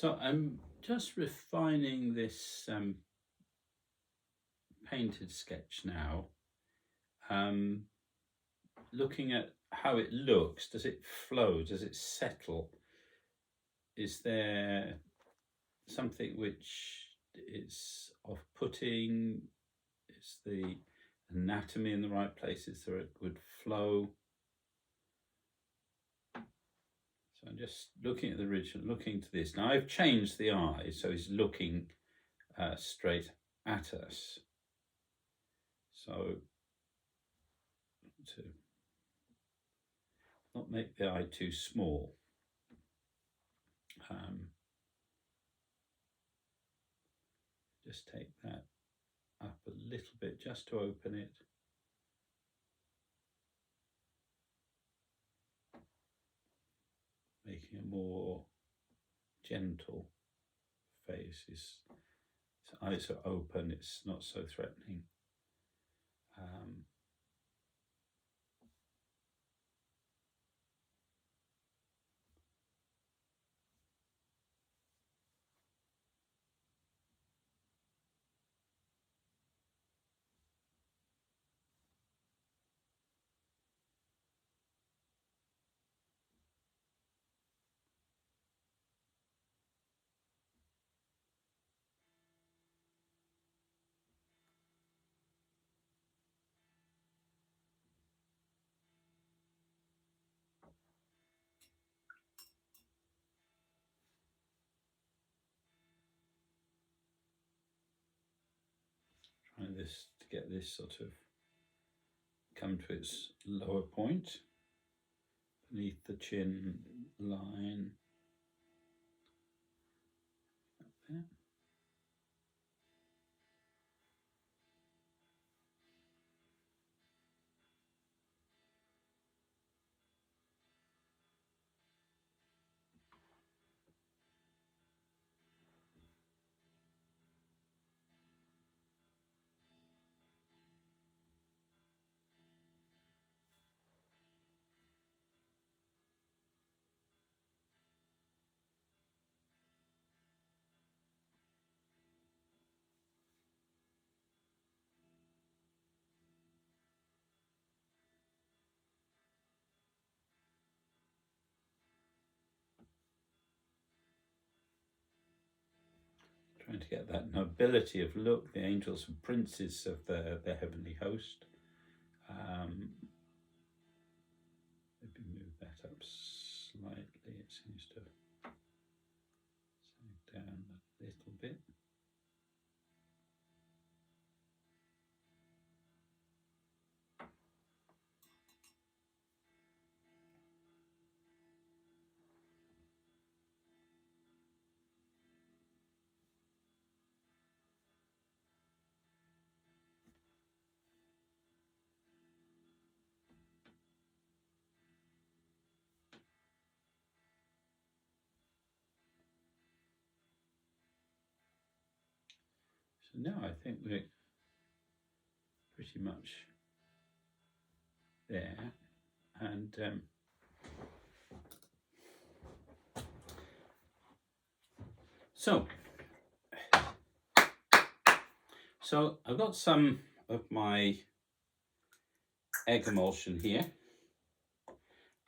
So I'm just refining this painted sketch now, looking at how it looks. Does it flow? Does it settle? Is there something which is off-putting? Is the anatomy in the right place? Is there a good flow? So I'm just looking at the original, looking to this. Now I've changed the eye, so he's looking straight at us. So to not make the eye too small. Just take that up a little bit just to open it. Making a more gentle face. His eyes are open, it's not so threatening. Trying this to get this sort of come to its lower point beneath the chin line. Up there. Trying to get that nobility of look, the angels and princes of the heavenly host. Maybe move that up slightly, it seems to sag down a little bit. So now I think we're pretty much there, and so I've got some of my egg emulsion here,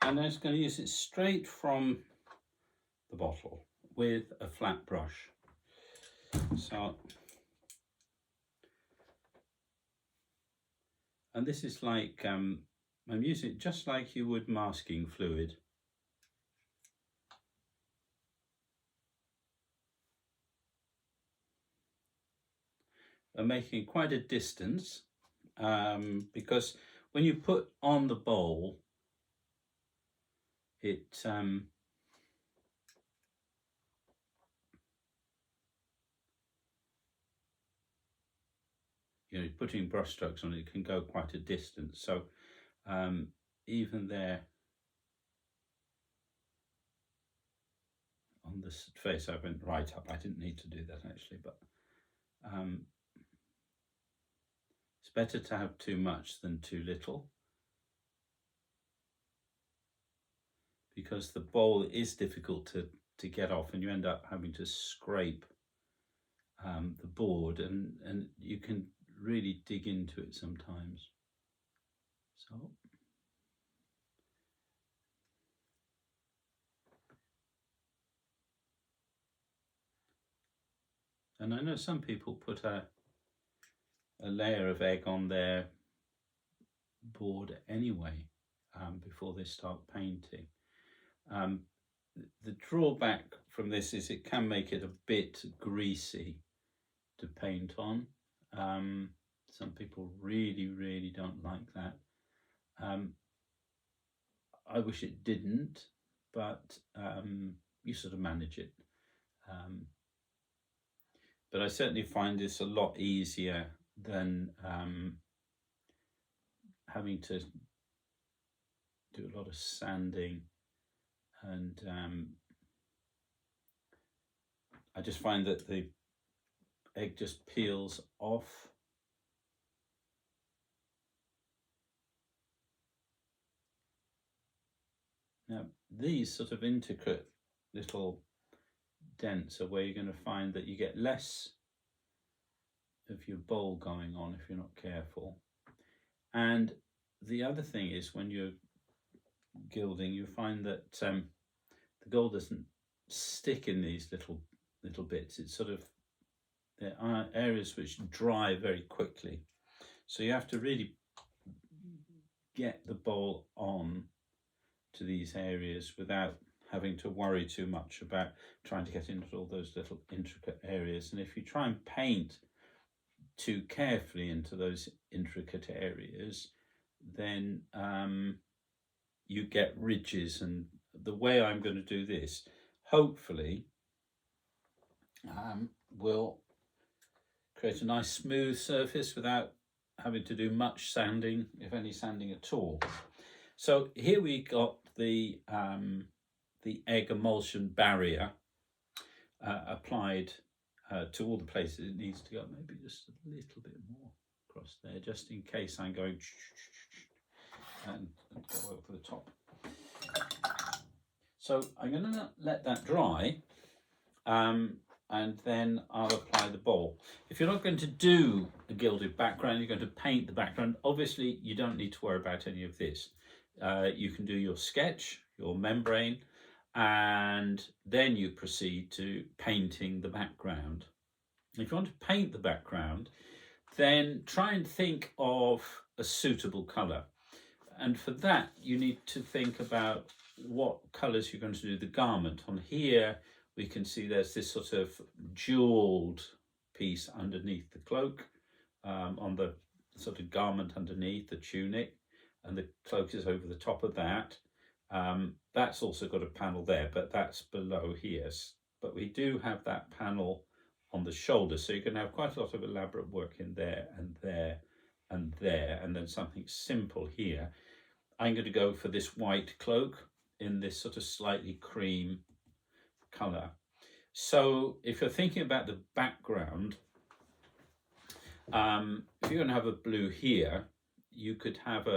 and I'm just going to use it straight from the bottle with a flat brush. So, and this is like, I'm using it just like you would masking fluid. I'm making quite a distance because when you put on the bowl, it you know, putting brush strokes on it can go quite a distance. So even there on this face, I went right up. I didn't need to do that actually, but it's better to have too much than too little, because the bowl is difficult to to get off, and you end up having to scrape the board, and you can really dig into it sometimes. So and I know some people put a layer of egg on their board anyway before they start painting. The drawback from this is it can make it a bit greasy to paint on. Some people really don't like that. I wish it didn't, but you sort of manage it. But I certainly find this a lot easier than having to do a lot of sanding, and I just find that the egg just peels off. Now, these sort of intricate little dents are where you're going to find that you get less of your bole going on if you're not careful. And the other thing is, when you're gilding, you find that the gold doesn't stick in these little bits. It's sort of, there are areas which dry very quickly, so you have to really get the bole on to these areas without having to worry too much about trying to get into all those little intricate areas. And if you try and paint too carefully into those intricate areas, then you get ridges. And the way I'm going to do this, hopefully, will create a nice smooth surface without having to do much sanding, if any sanding at all. So here we got the egg emulsion barrier applied to all the places it needs to go. Maybe just a little bit more across there, just in case I'm going and go over the top. So I'm going to let that dry, and then I'll apply the bole. If you're not going to do a gilded background, you're going to paint the background, obviously you don't need to worry about any of this. You can do your sketch, your membrane, and then you proceed to painting the background. If you want to paint the background, then try and think of a suitable colour. And for that, you need to think about what colours you're going to do the garment. On here, we can see there's this sort of jewelled piece underneath the cloak, on the sort of garment underneath, the tunic, and the cloak is over the top of that. That's also got a panel there, but that's below here. But we do have that panel on the shoulder, so you can have quite a lot of elaborate work in there and there and there, and then something simple here. I'm going to go for this white cloak in this sort of slightly cream colour. So if you're thinking about the background, if you're going to have a blue here, you could have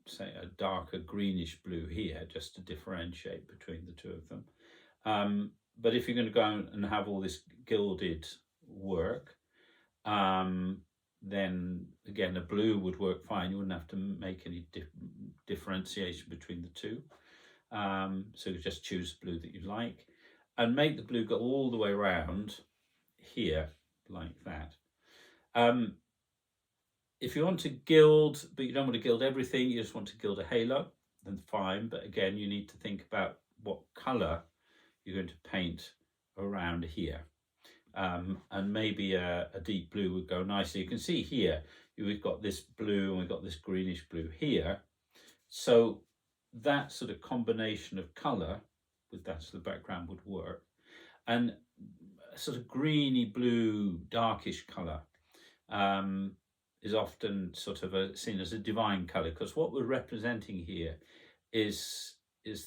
say a darker greenish blue here, just to differentiate between the two of them. But if you're going to go and have all this gilded work, then again a blue would work fine. You wouldn't have to make any differentiation between the two. So you just choose the blue that you like, and make the blue go all the way around here like that. If you want to gild, but you don't want to gild everything, you just want to gild a halo, then fine. But again, you need to think about what colour you're going to paint around here. And maybe a deep blue would go nicely. You can see here, we've got this blue and we've got this greenish blue here. So that sort of combination of colour with that sort of background would work. And a sort of greeny blue, darkish colour is often sort of seen as a divine colour, because what we're representing here is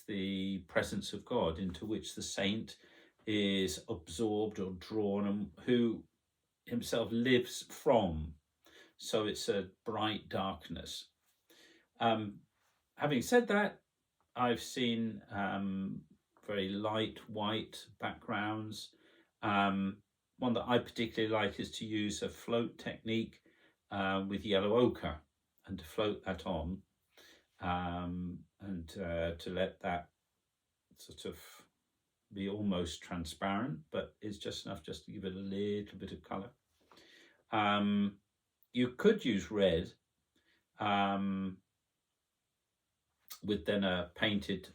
the presence of God, into which the saint is absorbed or drawn, and who himself lives from. So it's a bright darkness. Having said that, I've seen very light white backgrounds. One that I particularly like is to use a float technique with yellow ochre, and to float that on, and to let that sort of be almost transparent, but it's just enough just to give it a little bit of colour. You could use red with then a painted,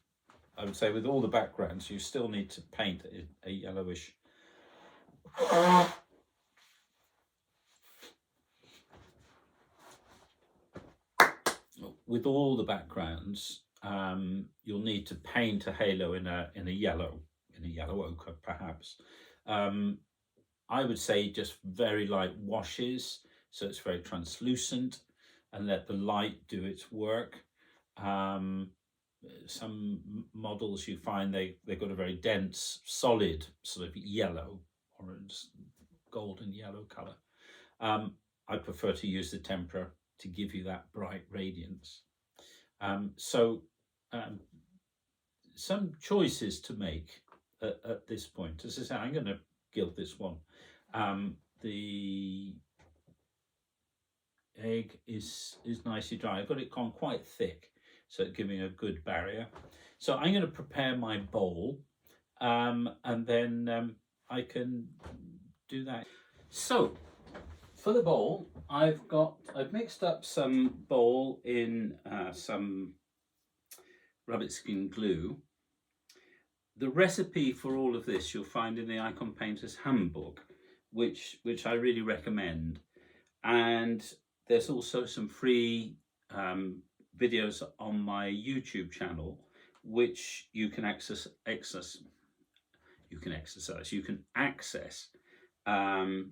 I would say with all the backgrounds, you still need to paint a yellowish. With all the backgrounds, you'll need to paint a halo in a yellow ochre perhaps. I would say just very light washes, so it's very translucent, and let the light do its work. Some models you find they've got a very dense, solid sort of yellow, orange, golden yellow colour. I prefer to use the tempera to give you that bright radiance. Some choices to make at this point. As I say, I'm going to gild this one. The egg is nicely dry. I've got it gone quite thick, so it's giving a good barrier. So I'm going to prepare my bowl, and then I can do that. So for the bowl, I've mixed up some bole in some rabbit skin glue. The recipe for all of this you'll find in the Icon Painter's Handbook, which I really recommend. And there's also some free videos on my YouTube channel, which you can access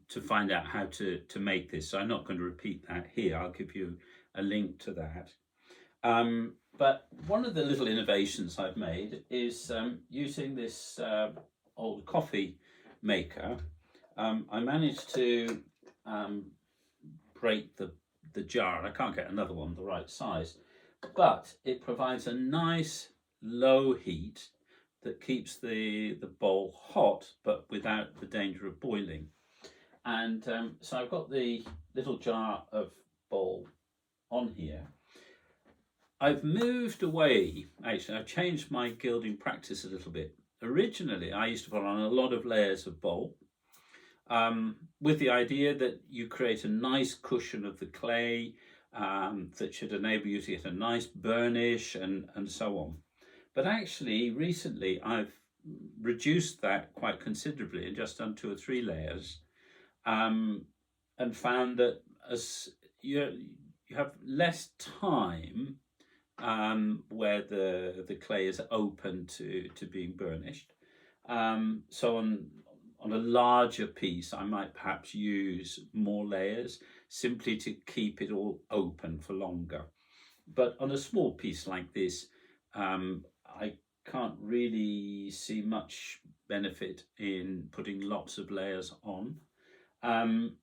to find out how to make this. So I'm not going to repeat that here. I'll give you a link to that. But one of the little innovations I've made is using this old coffee maker. I managed to break the jar. I can't get another one the right size, but it provides a nice low heat that keeps the bowl hot, but without the danger of boiling. And so I've got the little jar of bowl on here. I've moved away, actually, I've changed my gilding practice a little bit. Originally, I used to put on a lot of layers of bole, with the idea that you create a nice cushion of the clay that should enable you to get a nice burnish and so on. But actually, recently, I've reduced that quite considerably and just done 2 or 3 layers, and found that as you have less time where the clay is open to being burnished. So on a larger piece, I might perhaps use more layers simply to keep it all open for longer. But on a small piece like this, I can't really see much benefit in putting lots of layers on. The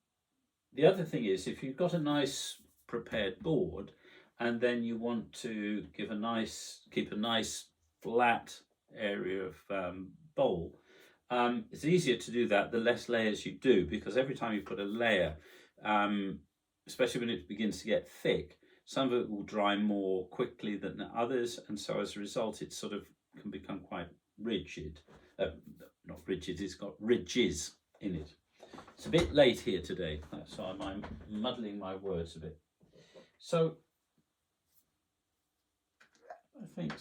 other thing is, if you've got a nice prepared board, and then you want to keep a nice flat area of bowl, it's easier to do that the less layers you do, because every time you put a layer, especially when it begins to get thick, some of it will dry more quickly than others, and so as a result it sort of can become quite rigid. Not rigid, it's got ridges in it. It's a bit late here today, so I'm muddling my words a bit. So I think,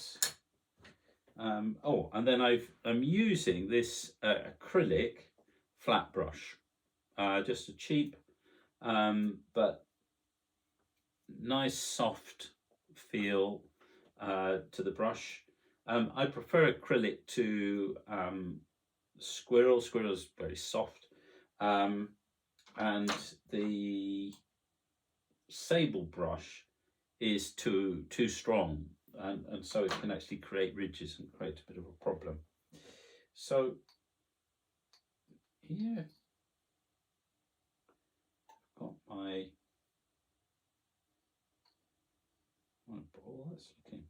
and then I'm using this acrylic flat brush, just a cheap but nice soft feel to the brush. I prefer acrylic to squirrel. Squirrel is very soft, and the sable brush is too strong. And so it can actually create ridges and create a bit of a problem. So here I've got my ball. That's looking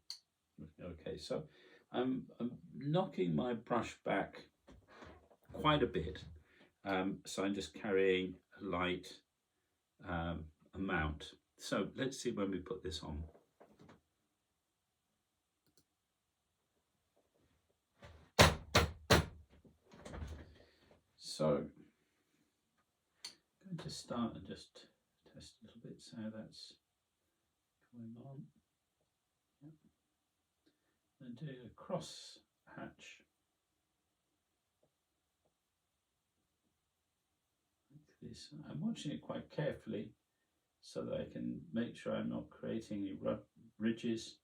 okay. So I'm knocking my brush back quite a bit, so I'm just carrying a light amount. So let's see when we put this on. So I'm going to start and just test a little bit, so that's going on. Yep. And do a cross hatch like this. I'm watching it quite carefully so that I can make sure I'm not creating any ridges,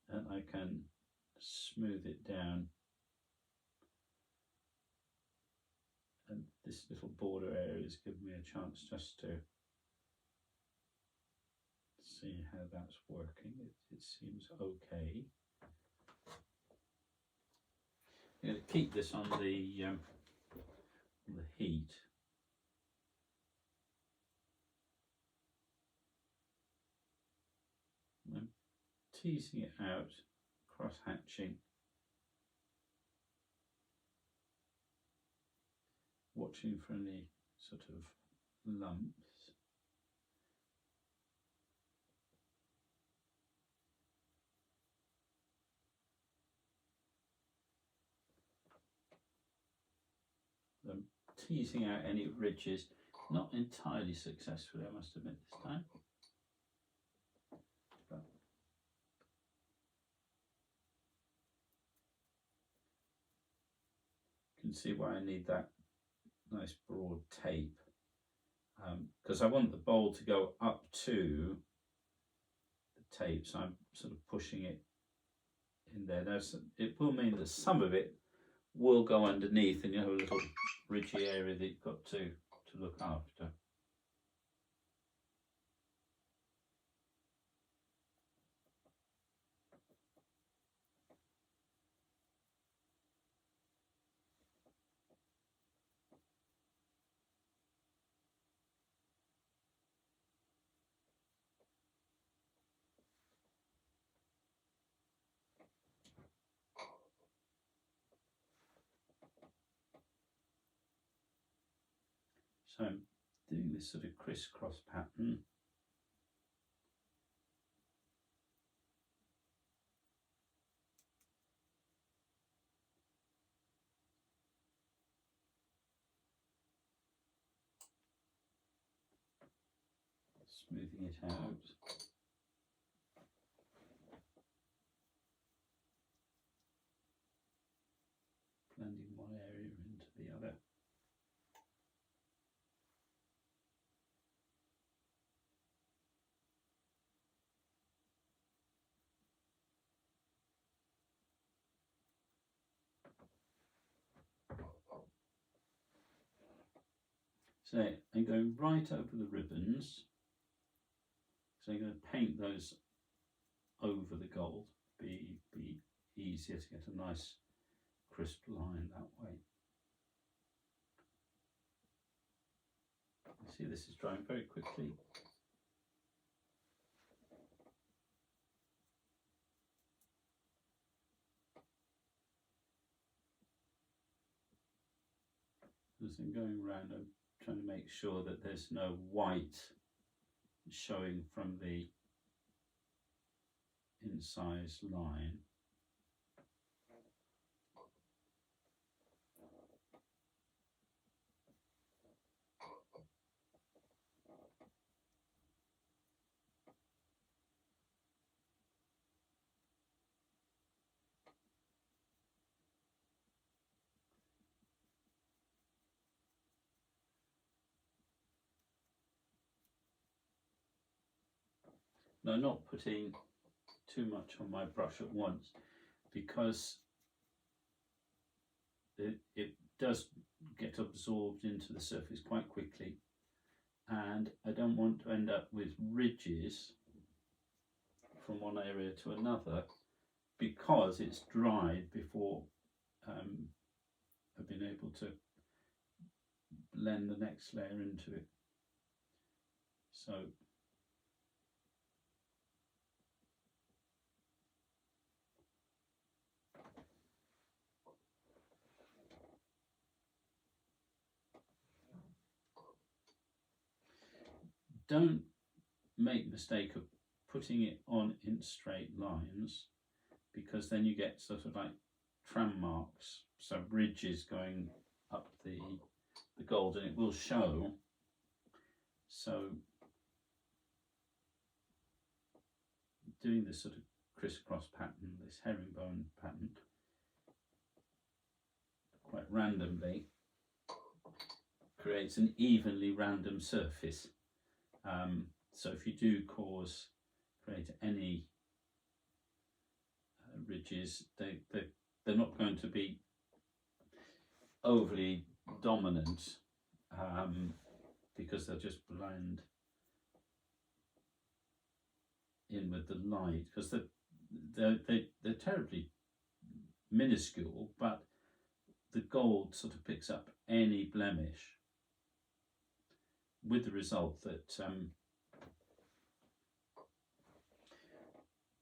and I can smooth it down. And this little border area is giving me a chance just to see how that's working. It seems okay. I'm going to keep this on the heat. I'm teasing it out, cross hatching, watching for any sort of lumps. I'm teasing out any ridges, not entirely successfully, I must admit, this time. But you can see why I need that nice broad tape, because I want the bowl to go up to the tape, so I'm sort of pushing it in there. Now, it will mean that some of it will go underneath, and you have a little ridgy area that you've got to look after. So I'm doing this sort of crisscross pattern. Smoothing it out. Blending one area into the other. So I'm going right over the ribbons. So I'm going to paint those over the gold. Be easier to get a nice crisp line that way. You see, this is drying very quickly. As I'm going around, I'm trying to make sure that there's no white showing from the incise line. Now, not putting too much on my brush at once, because it does get absorbed into the surface quite quickly, and I don't want to end up with ridges from one area to another because it's dried before I've been able to blend the next layer into it. So don't make the mistake of putting it on in straight lines, because then you get sort of like tram marks, so ridges going up the gold, and it will show. So doing this sort of crisscross pattern, this herringbone pattern, quite randomly, creates an evenly random surface. So if you do create any ridges, they're not going to be overly dominant, because they'll just blend in with the light, because they're terribly minuscule, but the gold sort of picks up any blemish, with the result that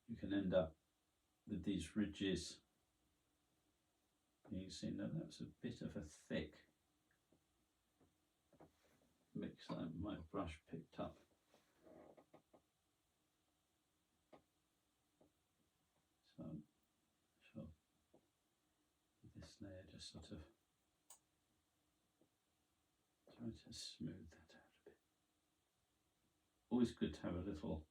you can end up with these ridges. You can see now that's a bit of a thick mix that my brush picked up. So this layer just sort of try to smooth that out a bit. Always good to have a little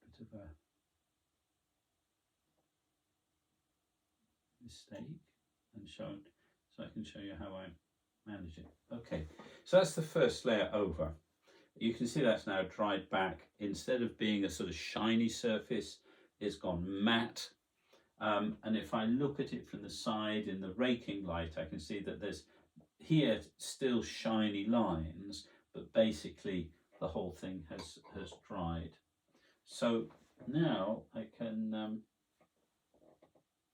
bit of a mistake and show it, so I can show you how I manage it. Okay, so that's the first layer over. You can see that's now dried back. Instead of being a sort of shiny surface, it's gone matte. And if I look at it from the side in the raking light, I can see that there's here still shiny lines, but basically the whole thing has dried. So now I can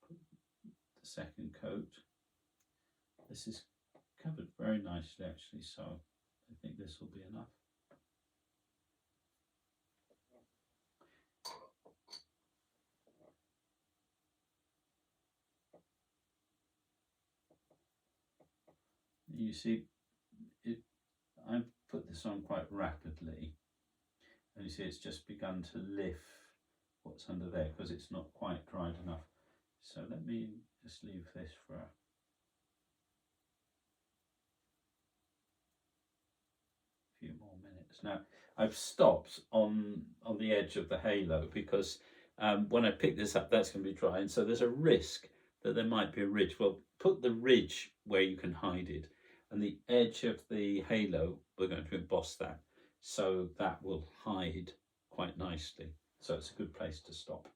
put the second coat. This is covered very nicely actually, so I think this will be enough. You see, I put this on quite rapidly, and you see it's just begun to lift what's under there because it's not quite dried enough. So let me just leave this for a few more minutes. Now I've stopped on the edge of the halo because when I pick this up, that's going to be dry, and so there's a risk that there might be a ridge. Well, put the ridge where you can hide it, and the edge of the halo, we're going to emboss that, so that will hide quite nicely. So it's a good place to stop.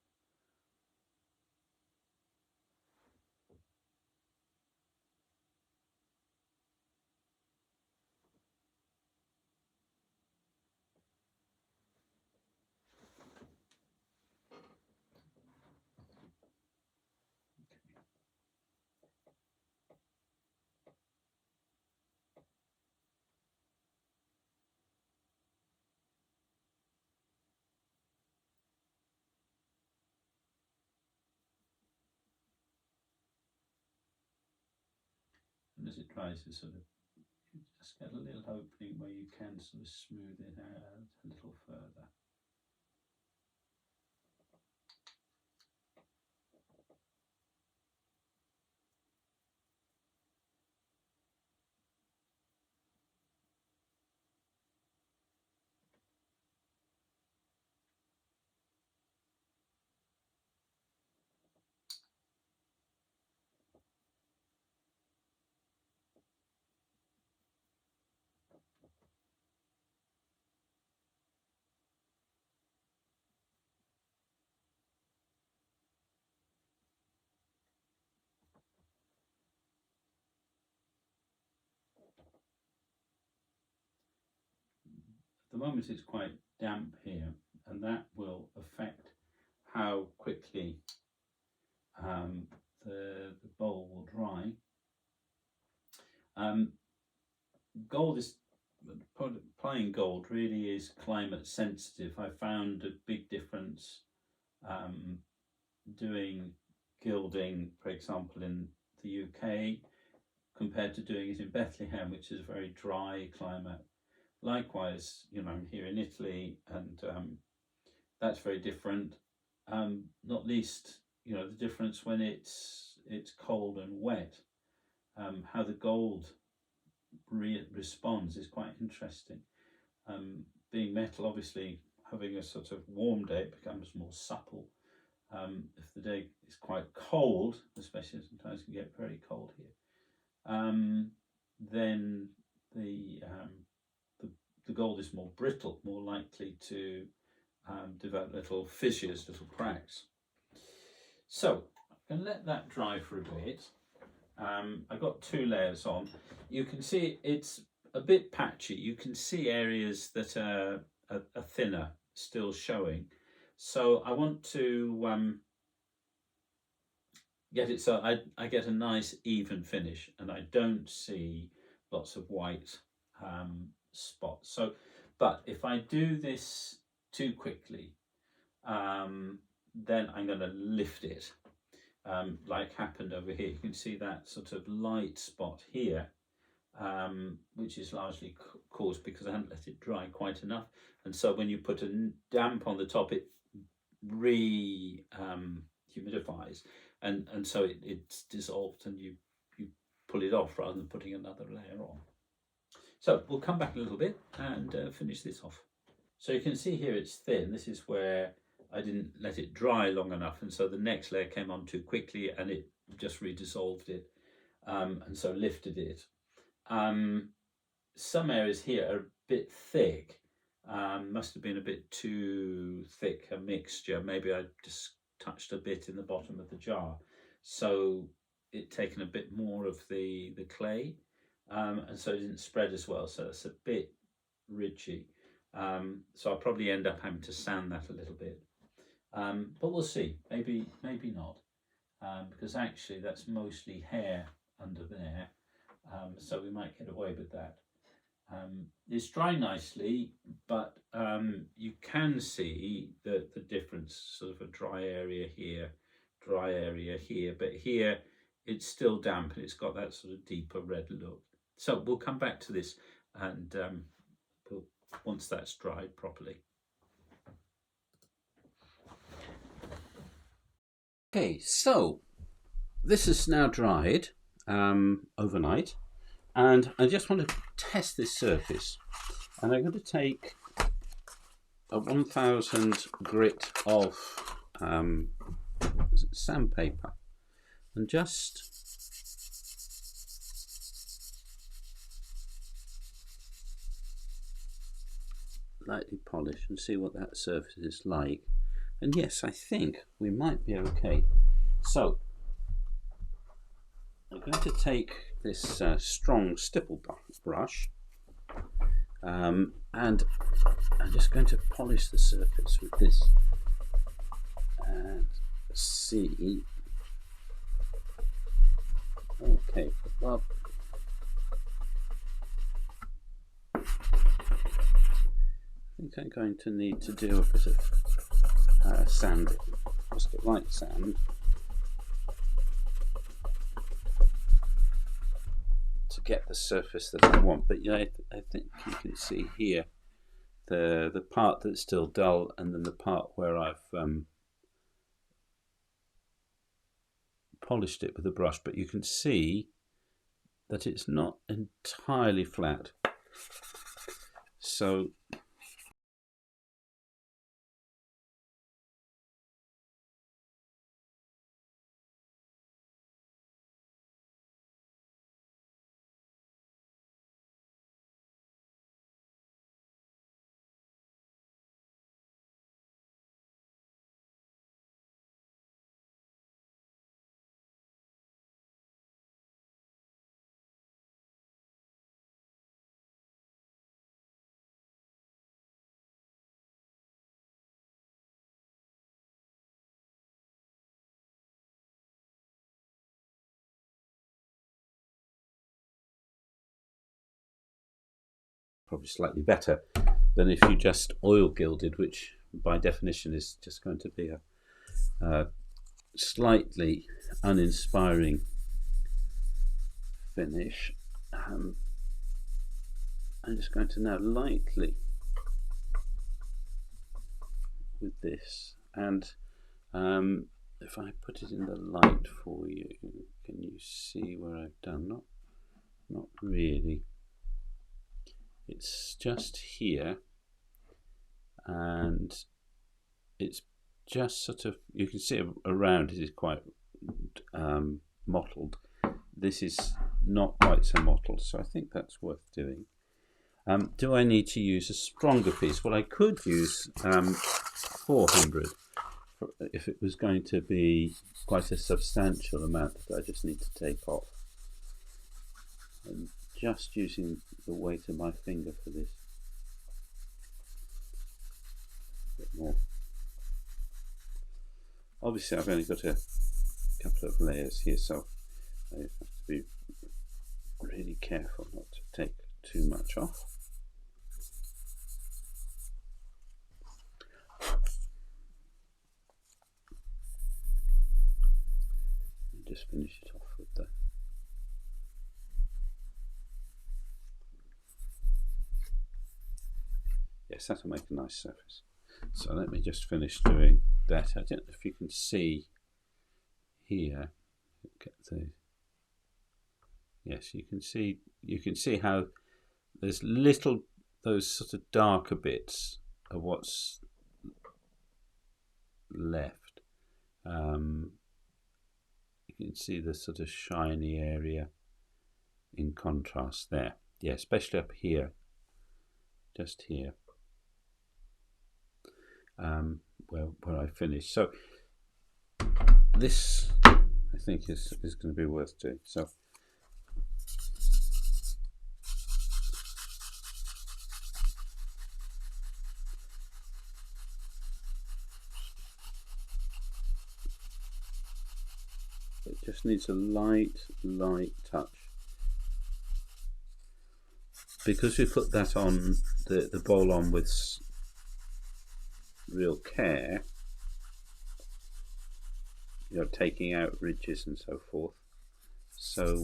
And as it dries, you sort of just get a little opening where you can sort of smooth it out a little further. At the moment it's quite damp here, and that will affect how quickly the bowl will dry. Gold is, applying gold really is climate sensitive. I found a big difference doing gilding, for example, in the UK compared to doing it in Bethlehem, which is a very dry climate. likewise, you know, I'm here in Italy, and that's very different. Not least, you know, the difference when it's cold and wet. How the gold responds is quite interesting. Being metal, obviously, having a sort of warm day, it becomes more supple. If the day is quite cold, especially sometimes it can get very cold here, then the gold is more brittle, more likely to develop little fissures, little cracks. So I'm going to let that dry for a bit. I've got 2 layers on. You can see it's a bit patchy. You can see areas that are thinner still showing. So I want to get it so I get a nice even finish, and I don't see lots of white spots. So, but if I do this too quickly, then I'm going to lift it, like happened over here. You can see that sort of light spot here, which is largely caused because I haven't let it dry quite enough. And so when you put a damp on the top, it humidifies, and so it's dissolved, and you pull it off rather than putting another layer on. So we'll come back a little bit and finish this off. So you can see here it's thin. This is where I didn't let it dry long enough, and so the next layer came on too quickly and it just redissolved it, and so lifted it. Some areas here are a bit thick. Must have been a bit too thick a mixture. Maybe I just touched a bit in the bottom of the jar, so it taken a bit more of the clay, and so it didn't spread as well, so it's a bit ridgy. So I'll probably end up having to sand that a little bit, but we'll see. Maybe not, because actually that's mostly hair under there, so we might get away with that. It's dry nicely, but you can see the difference, sort of a dry area here, but here it's still damp and it's got that sort of deeper red look. So we'll come back to this, and once that's dried properly. Okay, so this is now dried overnight, and I just want to test this surface, and I'm going to take a 1000 grit of sandpaper and just lightly polish and see what that surface is like. And yes, I think we might be okay. So I'm going to take this strong stipple brush, and I'm just going to polish the surface with this and see. Okay, well, I think I'm going to need to do a bit of sand, just a light sand, to get the surface that I want. But yeah, I think you can see here the part that's still dull, and then the part where I've polished it with a brush, but you can see that it's not entirely flat. So probably slightly better than if you just oil gilded, which by definition is just going to be a slightly uninspiring finish. I'm just going to now lightly with this, and if I put it in the light for you, can you see where I've done? Not really. It's just here, and it's just sort of, you can see around it is quite mottled. This is not quite so mottled, so I think that's worth doing. Do I need to use a stronger piece? Well, I could use 400 if it was going to be quite a substantial amount that I just need to take off. I'm just using the weight of my finger for this. A bit more. Obviously, I've only got a couple of layers here, so I have to be really careful not to take too much off. And just finish it off with that. Yes, that'll make a nice surface. So let me just finish doing that. I don't know if you can see here. Yes, you can see how there's those sort of darker bits of what's left. You can see the sort of shiny area in contrast there. Yeah, especially up here, just here, where I finished. So this, I think, is going to be worth doing. So it just needs a light touch. Because we put that on, the bole on with real care, you know, taking out ridges and so forth. So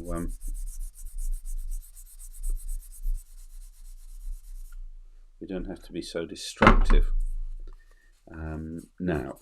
we don't have to be so destructive. Now,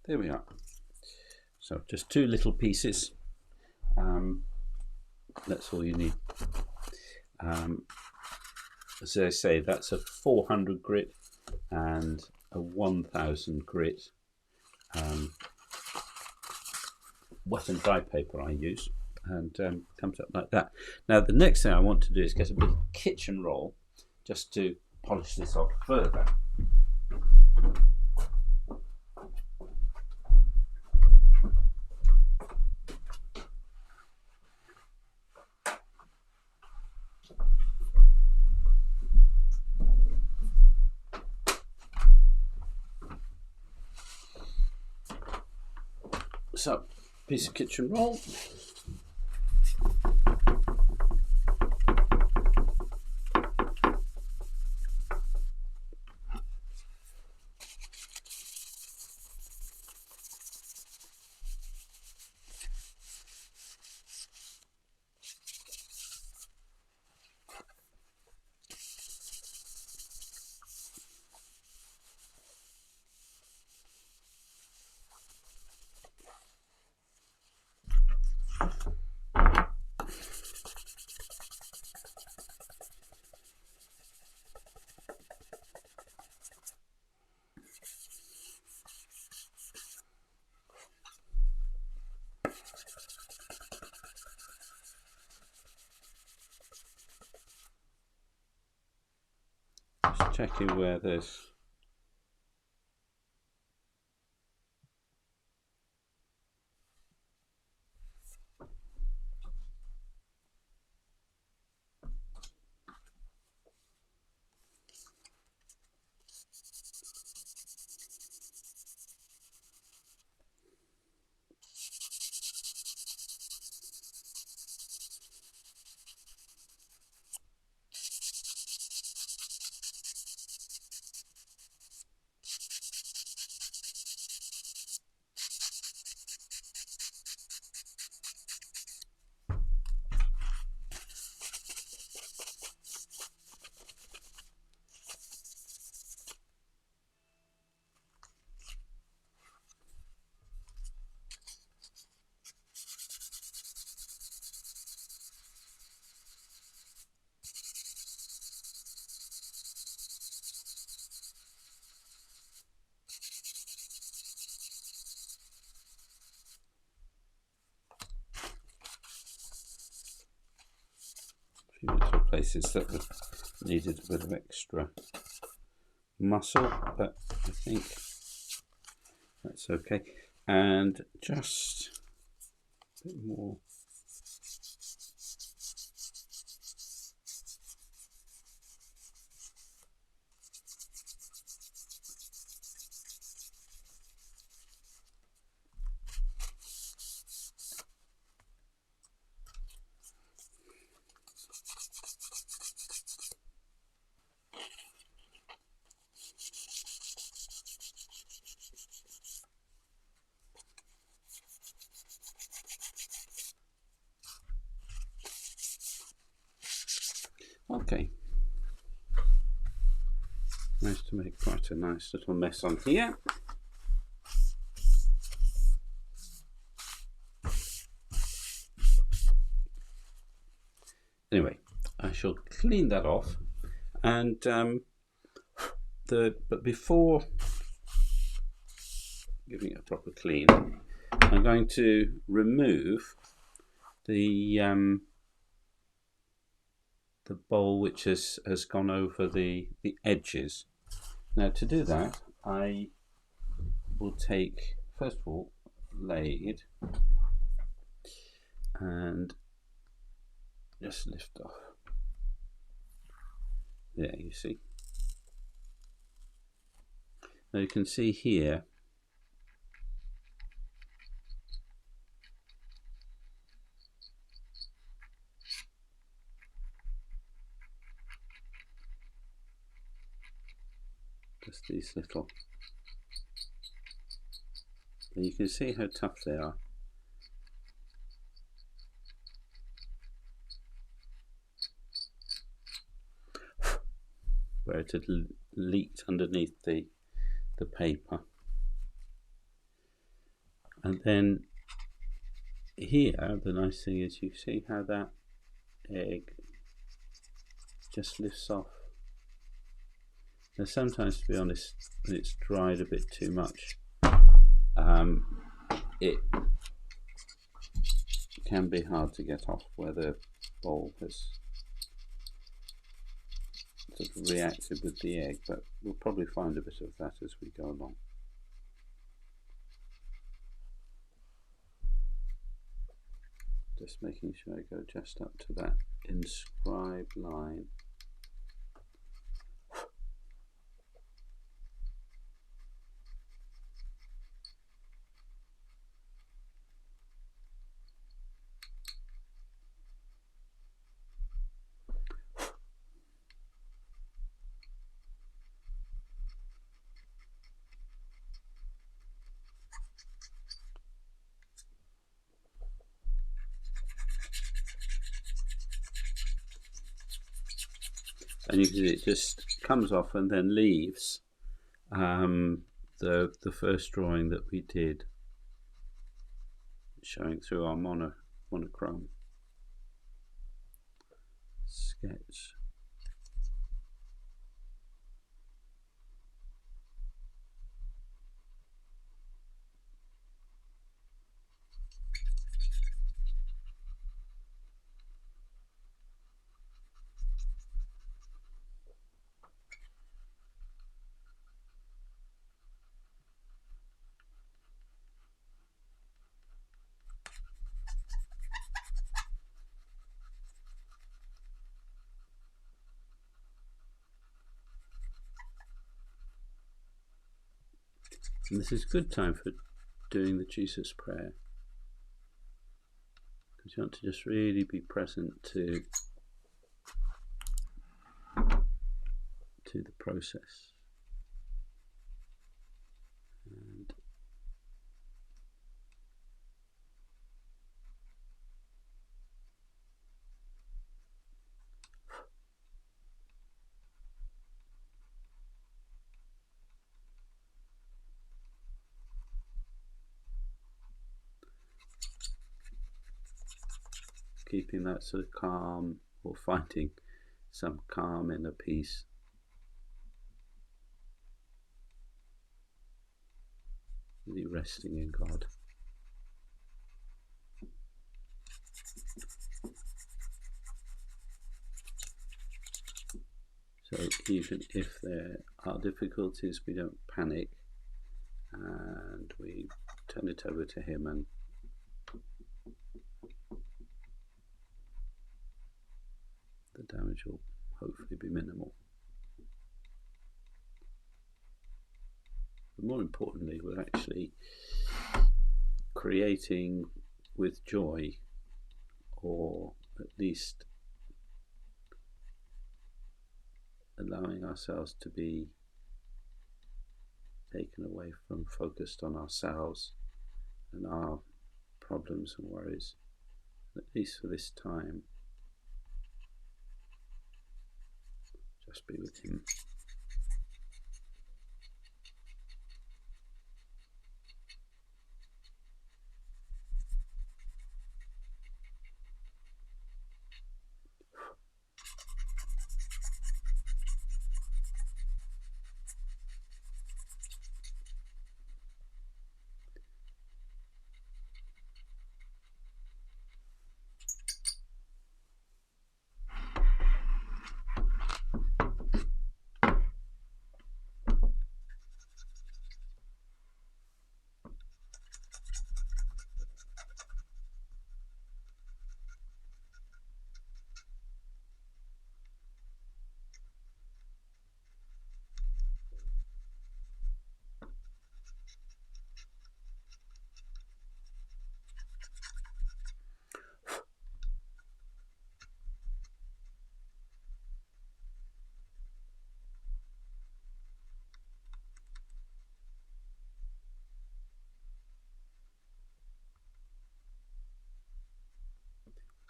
there we are. So just two little pieces. That's all you need. As I say, that's a 400 grit and a 1000 grit wet and dry paper I use, and comes up like that. Now the next thing I want to do is get a bit of kitchen roll just to polish this off further. So, piece of kitchen roll. Just checking where there's a few little places that needed a bit of extra muscle, but I think that's okay. And just a bit more. Okay, managed to make quite a nice little mess on here. Anyway, I shall clean that off, and but before giving it a proper clean, I'm going to remove the bole which has gone over the edges. Now, to do that, I will take, first of all, blade and just lift off. There, you see. Now you can see here just these little, and you can see how tough they are. Where it had leaked underneath the paper. And then here, the nice thing is you see how that egg just lifts off. Now sometimes, to be honest, when it's dried a bit too much, it can be hard to get off where the bole has sort of reacted with the egg, but we'll probably find a bit of that as we go along. Just making sure I go just up to that inscribed line. and you can see it just comes off and then leaves the first drawing that we did, showing through our monochrome sketch. And this is a good time for doing the Jesus prayer, because you want to just really be present to the process. And keeping that sort of calm, or finding some calm in a piece. Really resting in God. So even if there are difficulties, we don't panic, and we turn it over to Him, and the damage will hopefully be minimal. But more importantly, we're actually creating with joy, or at least allowing ourselves to be taken away from focused on ourselves and our problems and worries, at least for this time. Just be with Him.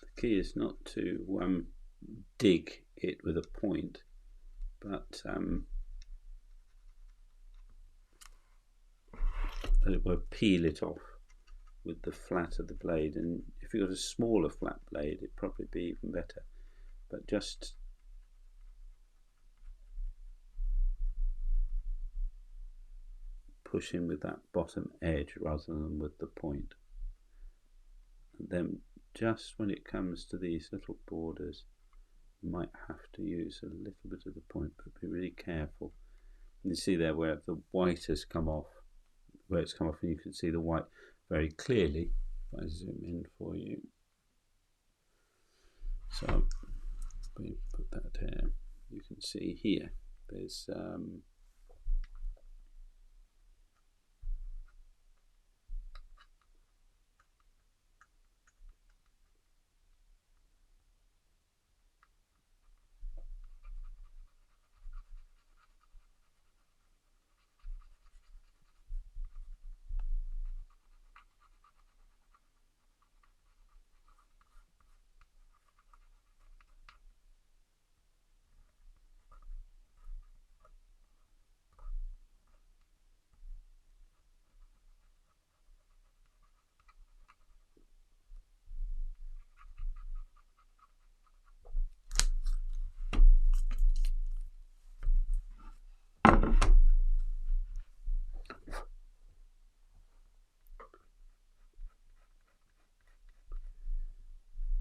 The key is not to dig it with a point, but as it were, peel it off with the flat of the blade. And if you've got a smaller flat blade, it'd probably be even better. But just push in with that bottom edge rather than with the point. And then just when it comes to these little borders, you might have to use a little bit of the point, but be really careful. And you see there where the white has come off, where it's come off, and you can see the white very clearly. If I zoom in for you. So we put that here. You can see here there's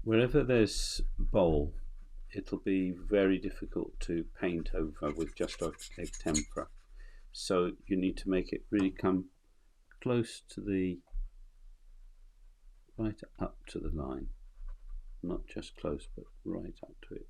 wherever there's bole, it'll be very difficult to paint over with just egg tempera. So you need to make it really come close to the, right up to the line. Not just close, but right up to it.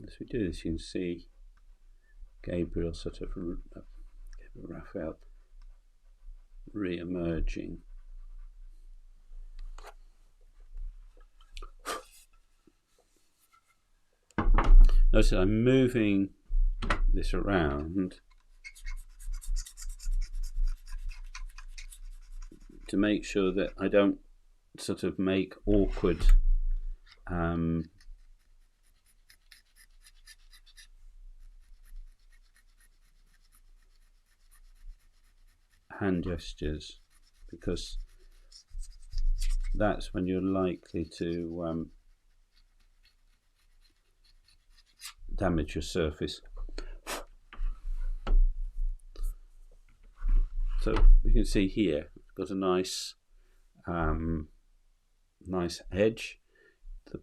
As we do this, you can see Gabriel Raphael re-emerging. Notice I'm moving this around to make sure that I don't sort of make awkward hand gestures, because that's when you're likely to damage your surface. So we can see here it's got a nice nice edge. The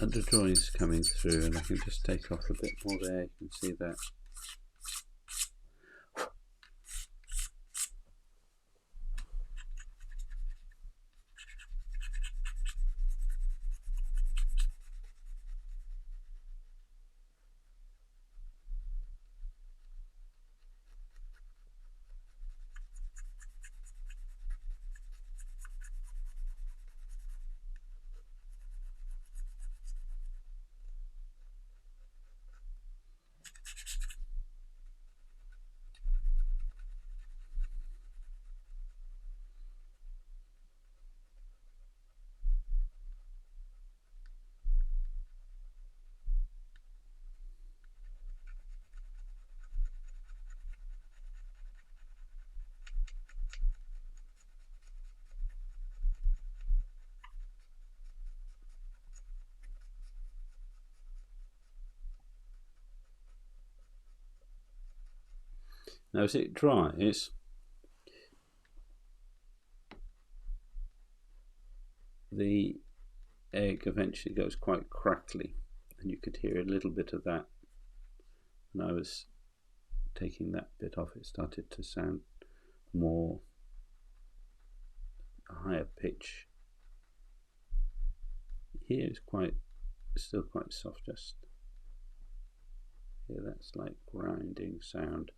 under drawing is coming through, and I can just take off a bit more there. You can see that. Now as it dries, the egg eventually goes quite crackly, and you could hear a little bit of that. When I was taking that bit off, it started to sound more higher pitch. Here is still quite soft, just here that's like grinding sound.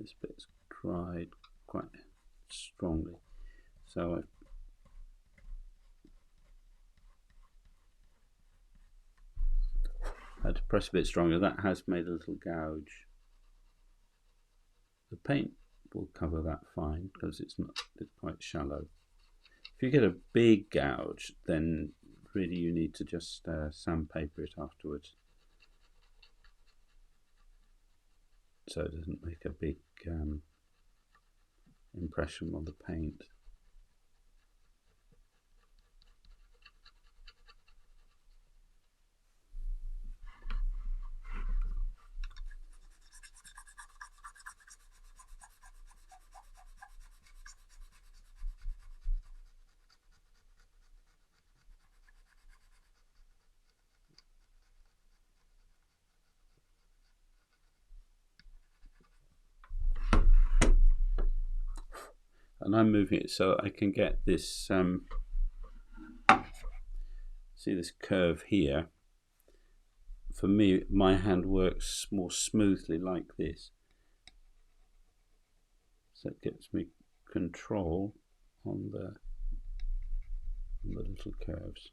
this bit's dried quite strongly, so I had to press a bit stronger. That has made a little gouge. The paint will cover that fine because it's quite shallow. If you get a big gouge, then really you need to just sandpaper it afterwards, so it doesn't make a big impression on the paint. And I'm moving it so I can get this, see this curve here. For me, my hand works more smoothly like this. So it gives me control on the little curves.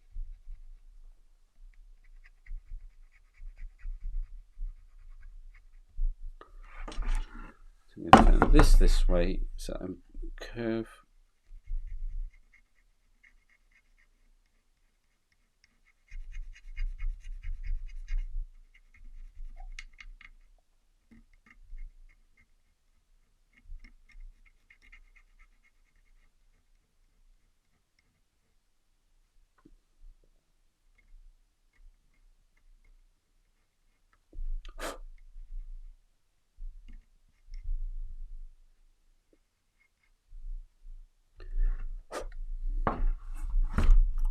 So I'm going to turn this way, so I'm curve.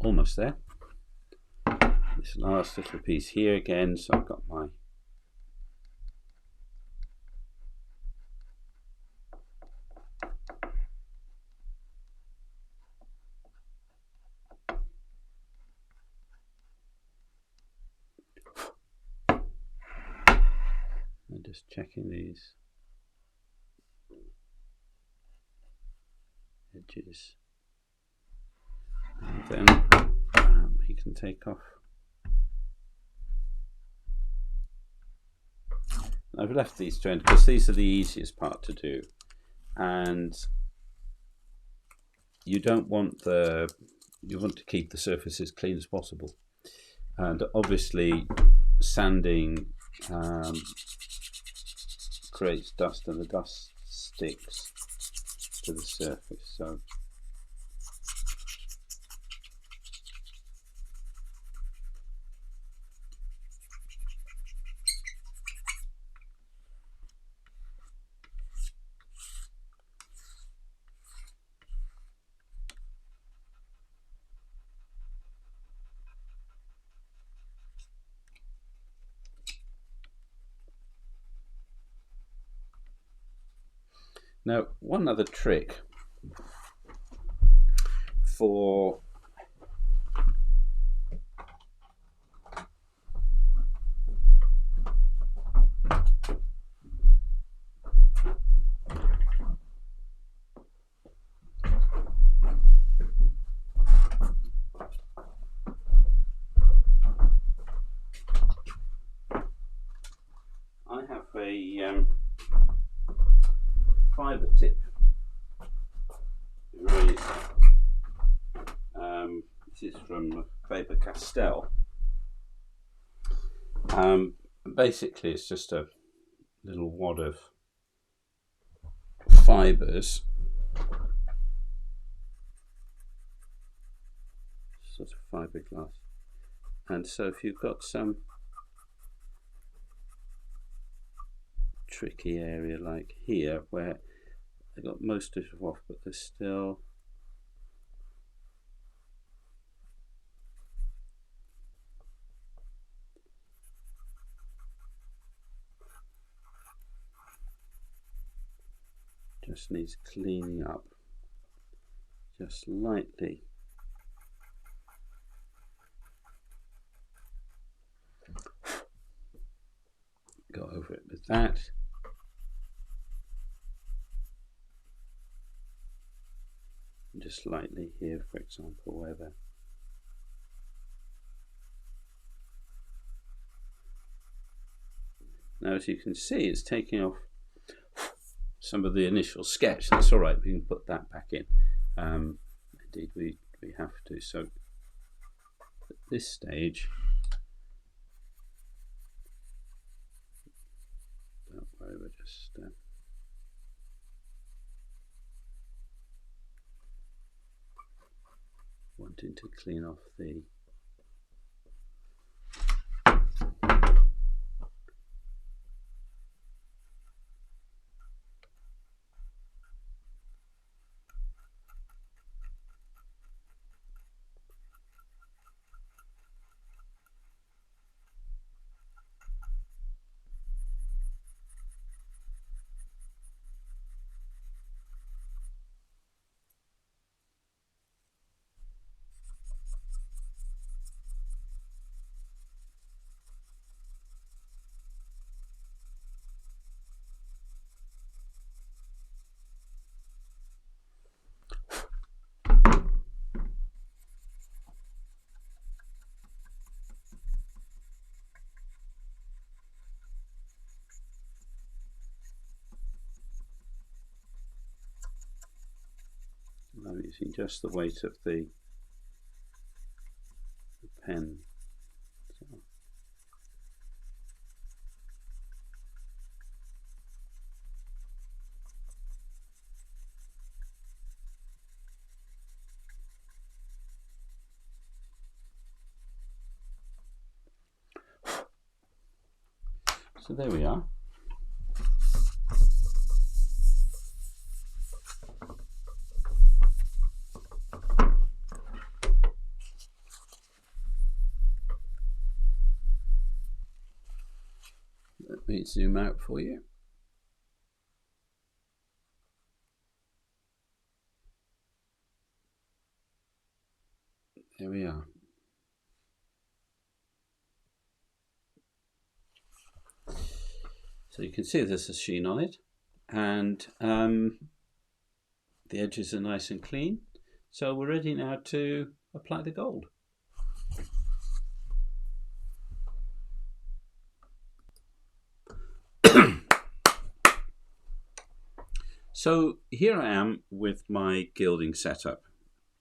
Almost there. This last little piece here again, so I've got my I'm just checking these edges, and then he can take off. I've left these two ends because these are the easiest part to do, and you don't want you want to keep the surface as clean as possible, and obviously sanding creates dust, and the dust sticks to the surface. So now, one other trick for I have a fibre tip eraser. This is from Faber-Castell. Basically, it's just a little wad of fibres, sort of fiberglass, and so if you've got some tricky area like here where I got most of it off, but there's still just needs cleaning up just lightly. Go over it with that. just lightly here, for example, where the now, as you can see, it's taking off some of the initial sketch. That's all right, we can put that back in. Indeed, we have to. So at this stage, don't worry, we're just wanting to clean off the I'm using just the weight of the pen. So there we are. Let me zoom out for you. There we are. So you can see there's a sheen on it, and the edges are nice and clean. So we're ready now to apply the gold. So here I am with my gilding setup,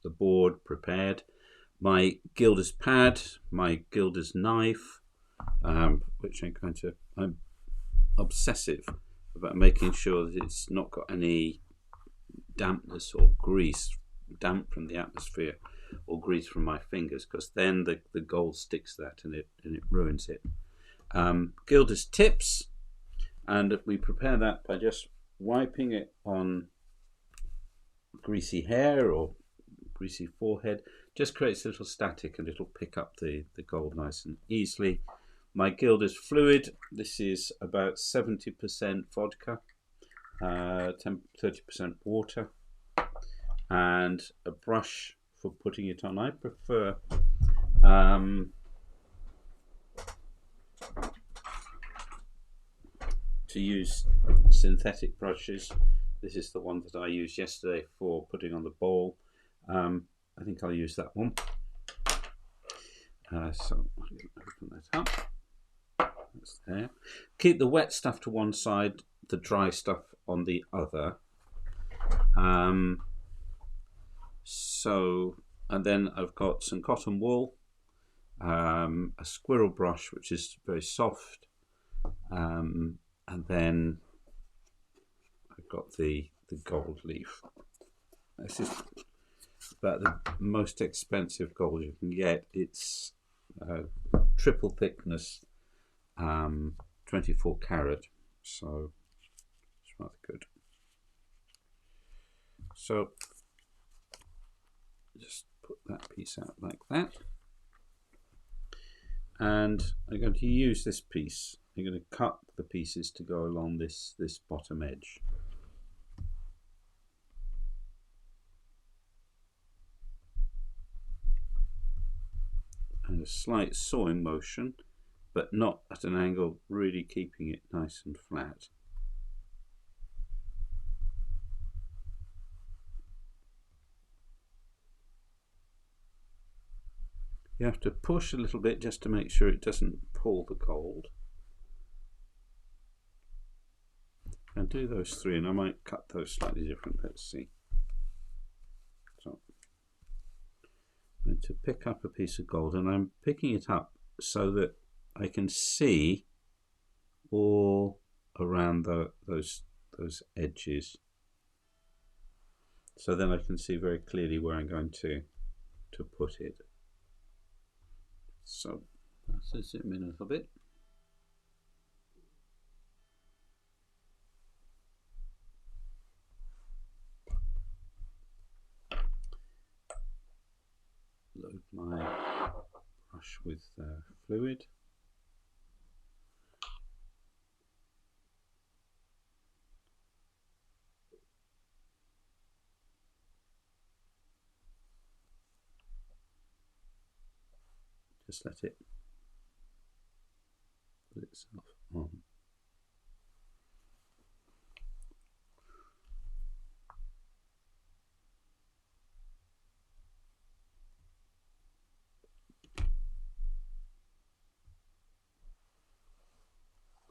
the board prepared, my gilder's pad, my gilder's knife, which I'm obsessive about making sure that it's not got any dampness or grease, damp from the atmosphere or grease from my fingers, because then the gold sticks to that and it ruins it. Gilder's tips, and we prepare that by just wiping it on greasy hair or greasy forehead. Just creates a little static and it'll pick up the gold nice and easily. My gilder's fluid, this is about 70% vodka, 30% water, and a brush for putting it on. I prefer to use synthetic brushes. This is the one that I used yesterday for putting on the bole. I think I'll use that one. So I'm going to open that up. That's there. Keep the wet stuff to one side, the dry stuff on the other. And then I've got some cotton wool, a squirrel brush, which is very soft, and then I've got the gold leaf. This is about the most expensive gold you can get. It's triple thickness, 24 carat, so it's rather good. So just put that piece out like that, and I'm going to use this piece. I'm going to cut the pieces to go along this bottom edge. And a slight sawing motion, but not at an angle, really keeping it nice and flat. You have to push a little bit just to make sure it doesn't pull the gold. And do those three, and I might cut those slightly different. Let's see. So I'm going to pick up a piece of gold, and I'm picking it up so that I can see all around those edges. So then I can see very clearly where I'm going to put it. So let's zoom in a little bit. Load my brush with fluid. Just let it put itself on.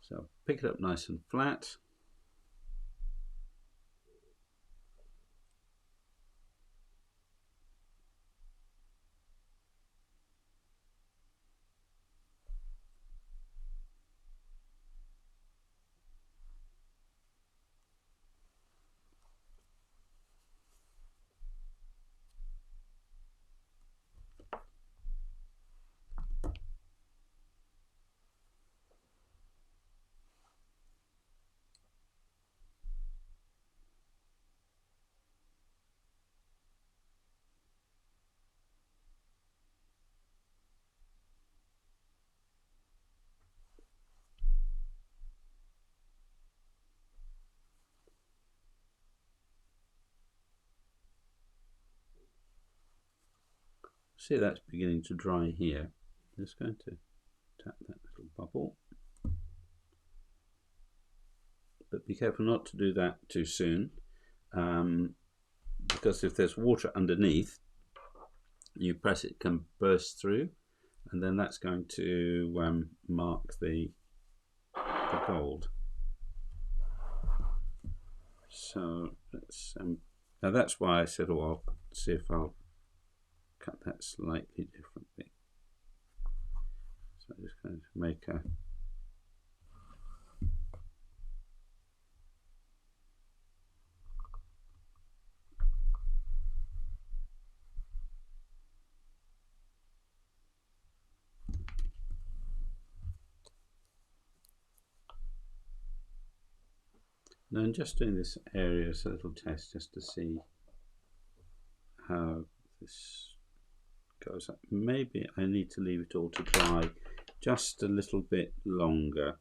So pick it up nice and flat. See, that's beginning to dry here. Just going to tap that little bubble. But be careful not to do that too soon, because if there's water underneath, you press it can burst through, and then that's going to mark the gold. So let's now that's why I said, oh, I'll see if I'll cut that slightly differently. So I'm just going to make a now I'm just doing this area as a little test just to see how this goes up. Maybe I need to leave it all to dry just a little bit longer.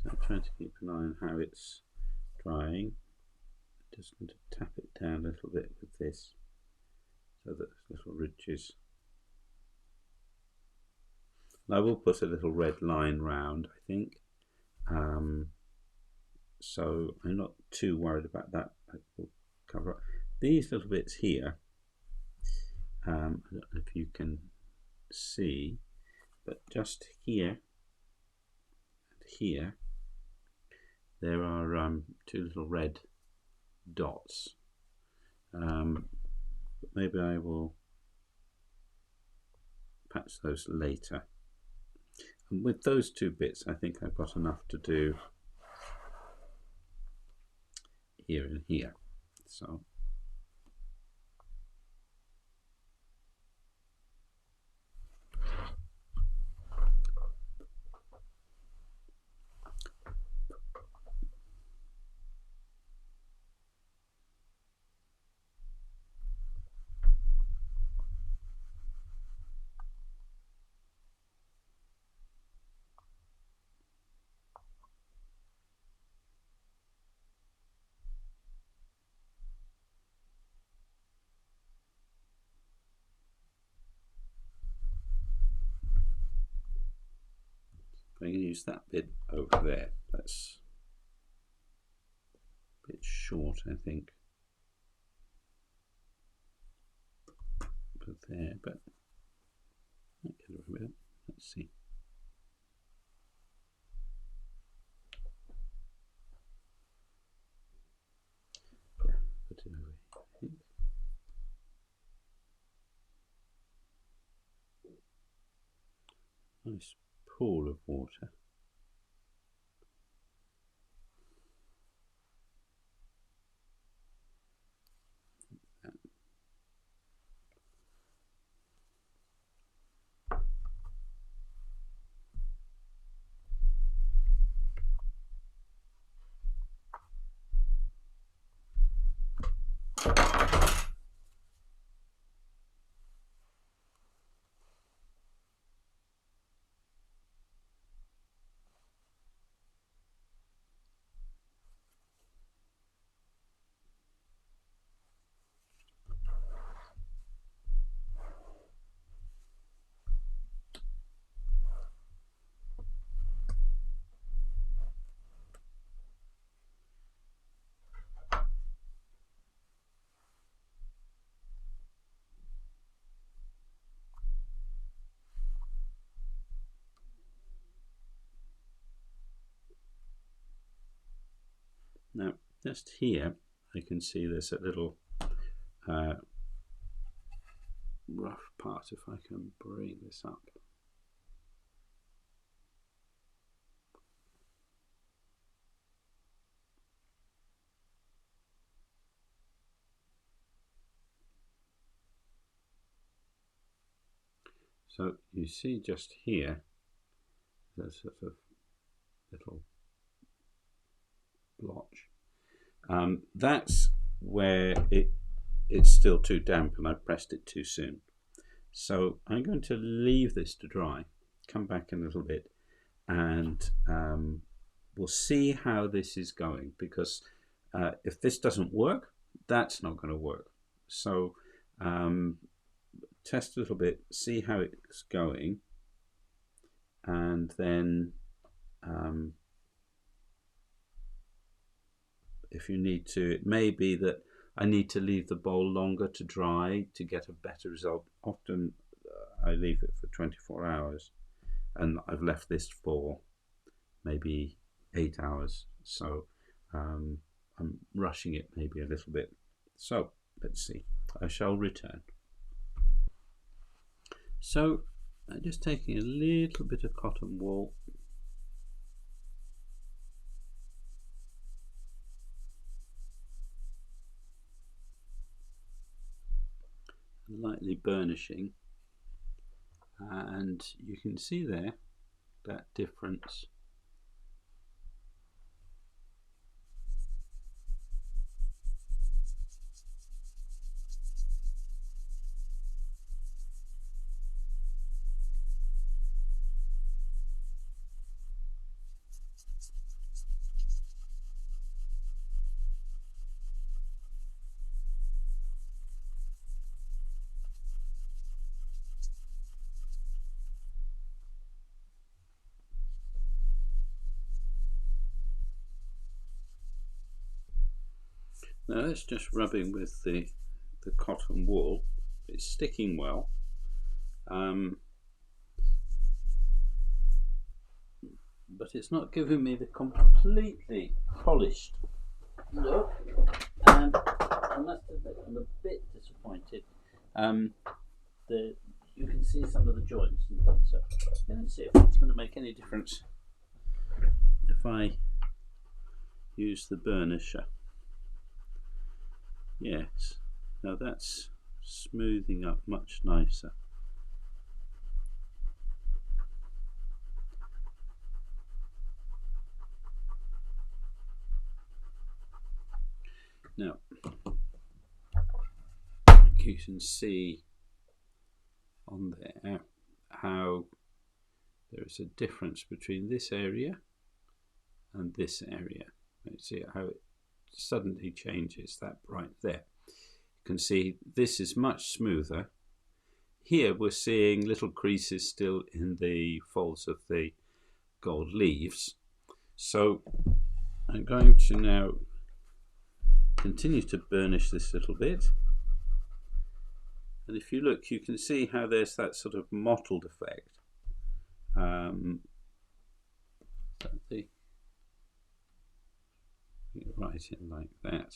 So I'm trying to keep an eye on how it's drying. Just going to tap it down a little bit with this so that little ridges. And I will put a little red line round, I think. So I'm not too worried about that. I will cover up these little bits here. I don't know if you can see, but just here and here, there are two little red dots. But maybe I will patch those later. And with those two bits, I think I've got enough to do here and here. So use that bit over there. That's a bit short, I think. Put there, but might get a bit. Let's see. Yeah, put it over here. Nice pool of water. Now, just here, I can see there's a little rough part, if I can bring this up. So you see just here, there's sort of little blotch. That's where it's still too damp and I pressed it too soon. So I'm going to leave this to dry, come back in a little bit, and we'll see how this is going, because if this doesn't work, that's not going to work. So test a little bit, see how it's going, and then if you need to, it may be that I need to leave the bowl longer to dry to get a better result. Often I leave it for 24 hours and I've left this for maybe 8 hours. So I'm rushing it maybe a little bit. So let's see, I shall return. So I'm just taking a little bit of cotton wool, lightly burnishing, and you can see there that difference. Now that's just rubbing with the cotton wool. It's sticking well. But it's not giving me the completely polished look, and I must admit I'm a bit disappointed. You can see some of the joints and things, so let's see if it's going to make any difference if I use the burnisher. Yes, now that's smoothing up much nicer. Now, you can see on there how there is a difference between this area and this area. Let's see how it suddenly changes, that right there. You can see this is much smoother. Here we're seeing little creases still in the folds of the gold leaves. So I'm going to now continue to burnish this little bit. And if you look, you can see how there's that sort of mottled effect. Right in like that.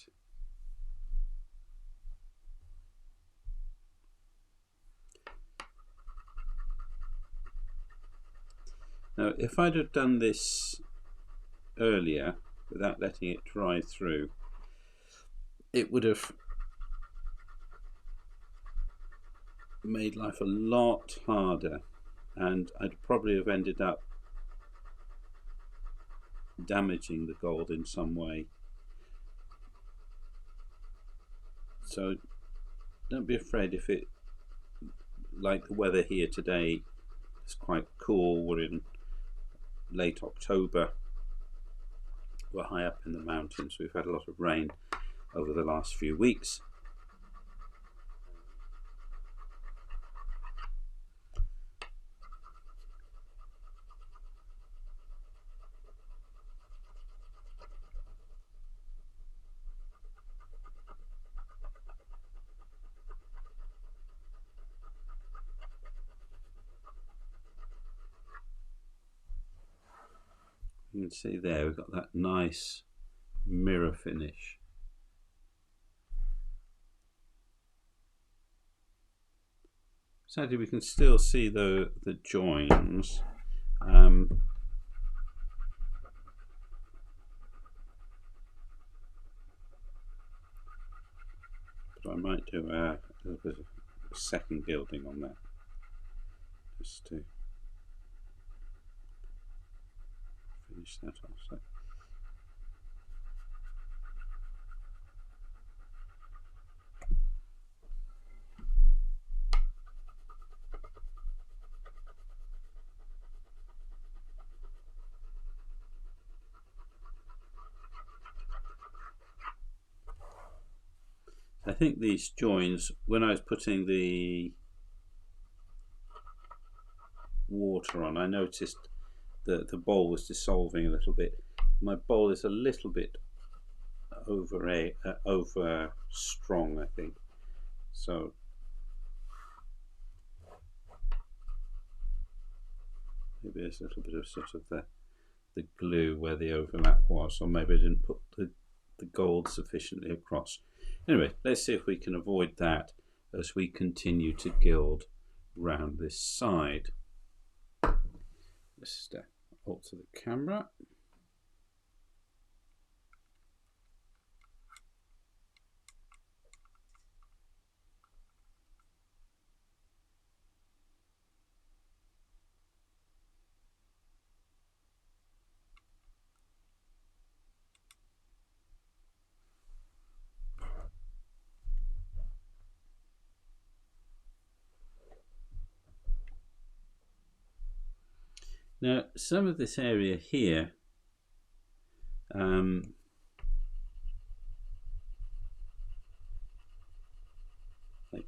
Now, if I'd have done this earlier without letting it dry through, it would have made life a lot harder, and I'd probably have ended up damaging the gold in some way. So don't be afraid if it, like the weather here today, it's quite cool. We're in late October. We're high up in the mountains. We've had a lot of rain over the last few weeks. You can see there we've got that nice mirror finish. Sadly, we can still see the joins. But I might do a little bit of second gilding on that, just to finish that off. So. I think these joins, when I was putting the water on, I noticed that the bole was dissolving a little bit. My bole is a little bit over strong, I think. So maybe there's a little bit of sort of the glue where the overlap was, or maybe I didn't put the gold sufficiently across. Anyway, let's see if we can avoid that as we continue to gild round this side. Let's alter the camera. Now, some of this area here, I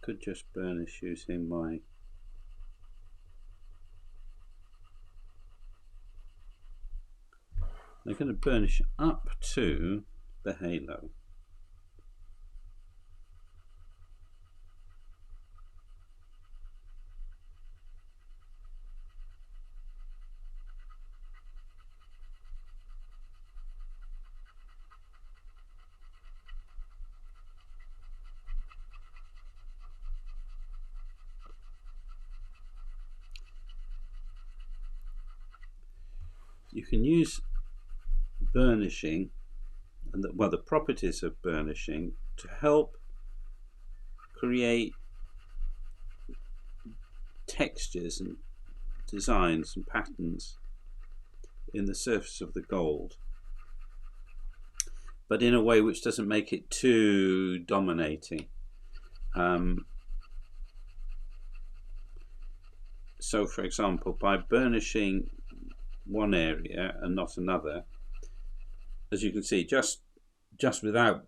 could just burnish using my I'm going to burnish up to the halo. You can use burnishing and the properties of burnishing to help create textures and designs and patterns in the surface of the gold, but in a way which doesn't make it too dominating. So for example, by burnishing one area and not another, as you can see, just without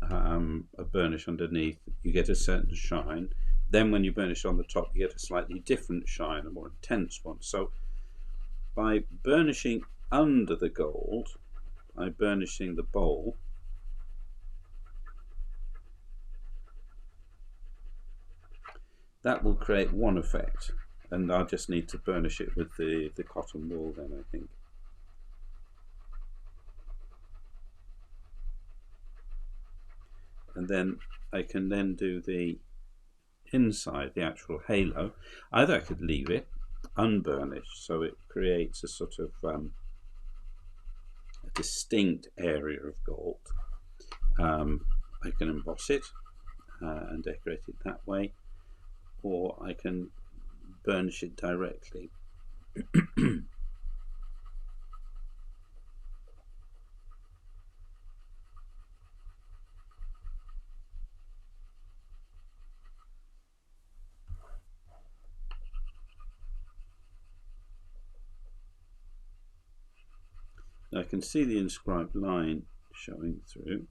a burnish underneath, you get a certain shine. Then when you burnish on the top, you get a slightly different shine, a more intense one. So by burnishing under the gold, by burnishing the bole, that will create one effect, and I'll just need to burnish it with the cotton wool then, I think. And then I can then do the inside, the actual halo. Either I could leave it unburnished, so it creates a sort of a distinct area of gold. I can emboss it and decorate it that way, or I can burnish it directly. I can see the inscribed line showing through.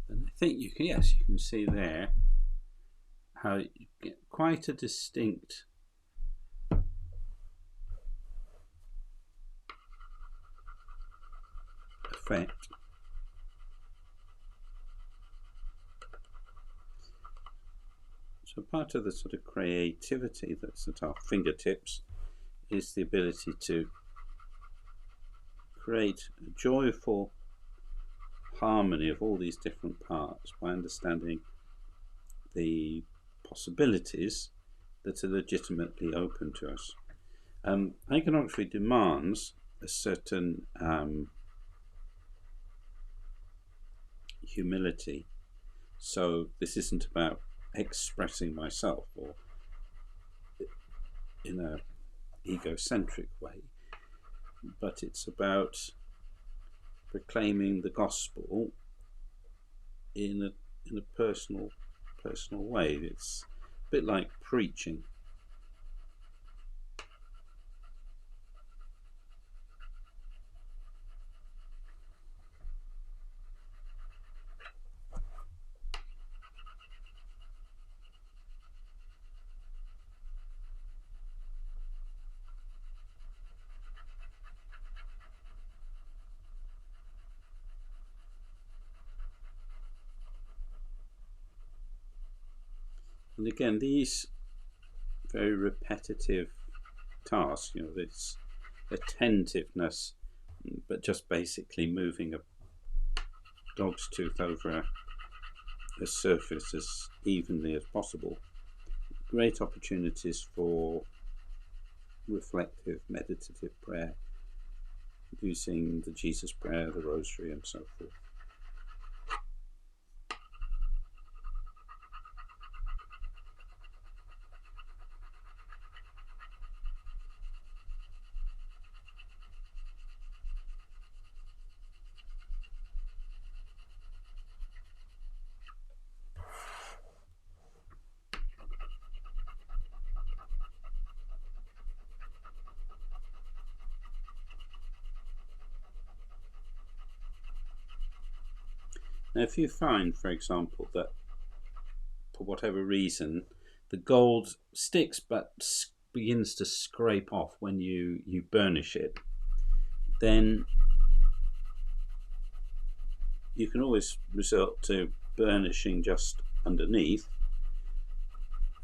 And I think you can, yes, you can see there how you get quite a distinct effect. So part of the sort of creativity that's at our fingertips is the ability to create a joyful harmony of all these different parts by understanding the possibilities that are legitimately open to us. Iconography demands a certain humility. So this isn't about expressing myself or in a egocentric way, but it's about proclaiming the gospel in a personal way. It's a bit like preaching. And again, these very repetitive tasks, you know, this attentiveness, but just basically moving a dog's tooth over a surface as evenly as possible. Great opportunities for reflective, meditative prayer, using the Jesus prayer, the rosary, and so forth. Now, if you find, for example, that for whatever reason, the gold sticks but begins to scrape off when you burnish it, then you can always resort to burnishing just underneath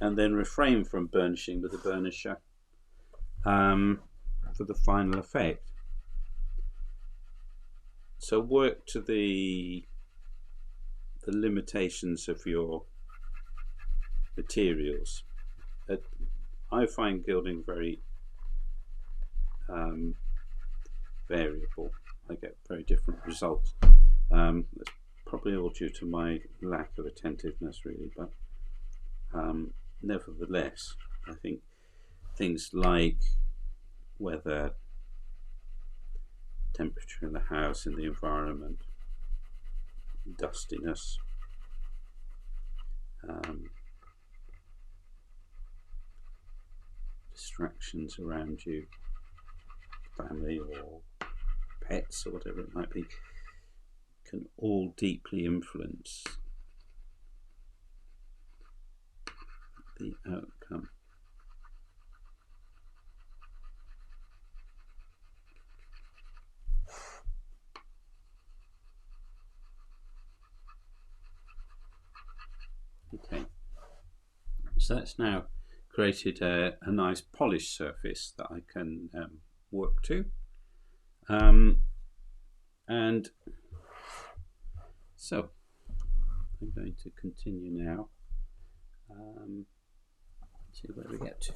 and then refrain from burnishing with the burnisher for the final effect. So work to the limitations of your materials. I find gilding very variable. I get very different results. That's probably all due to my lack of attentiveness, really, but nevertheless, I think things like weather, temperature in the house, in the environment, dustiness, distractions around you, family or pets or whatever it might be, can all deeply influence the outcome. Okay, so that's now created a nice polished surface that I can work to, and so I'm going to continue now, see where we get to.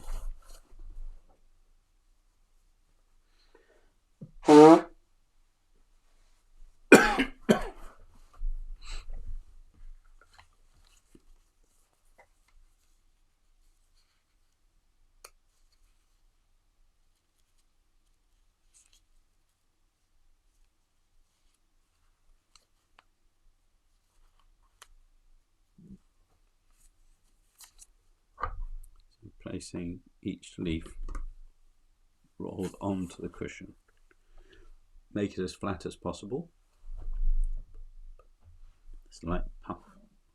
Placing each leaf rolled onto the cushion. Make it as flat as possible. Slight puff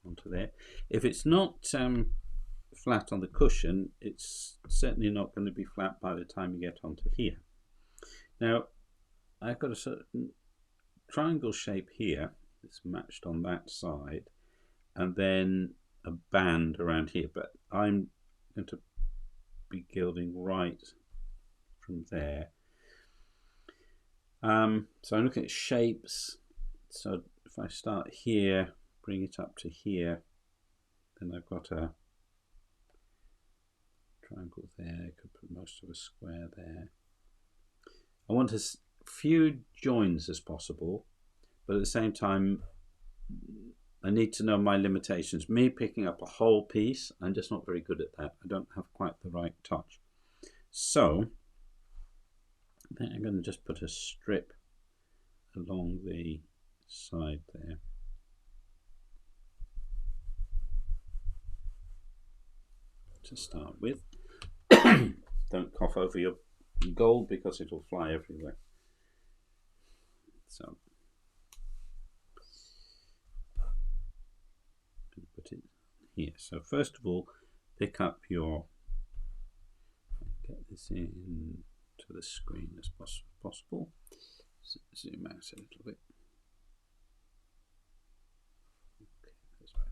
onto there. If it's not flat on the cushion, it's certainly not going to be flat by the time you get onto here. Now, I've got a certain triangle shape here that's matched on that side, and then a band around here, but I'm going to be gilding right from there. So I'm looking at shapes. So if I start here, bring it up to here, then I've got a triangle there. I could put most of a square there. I want as few joins as possible, but at the same time, I need to know my limitations. Me picking up a whole piece, I'm just not very good at that. I don't have quite the right touch. So I think I'm going to just put a strip along the side there. To start with. Don't cough over your gold because it'll fly everywhere. So put it here. So first of all, pick up your, get this in to the screen as possible. Zoom out a little bit. Okay, that's better.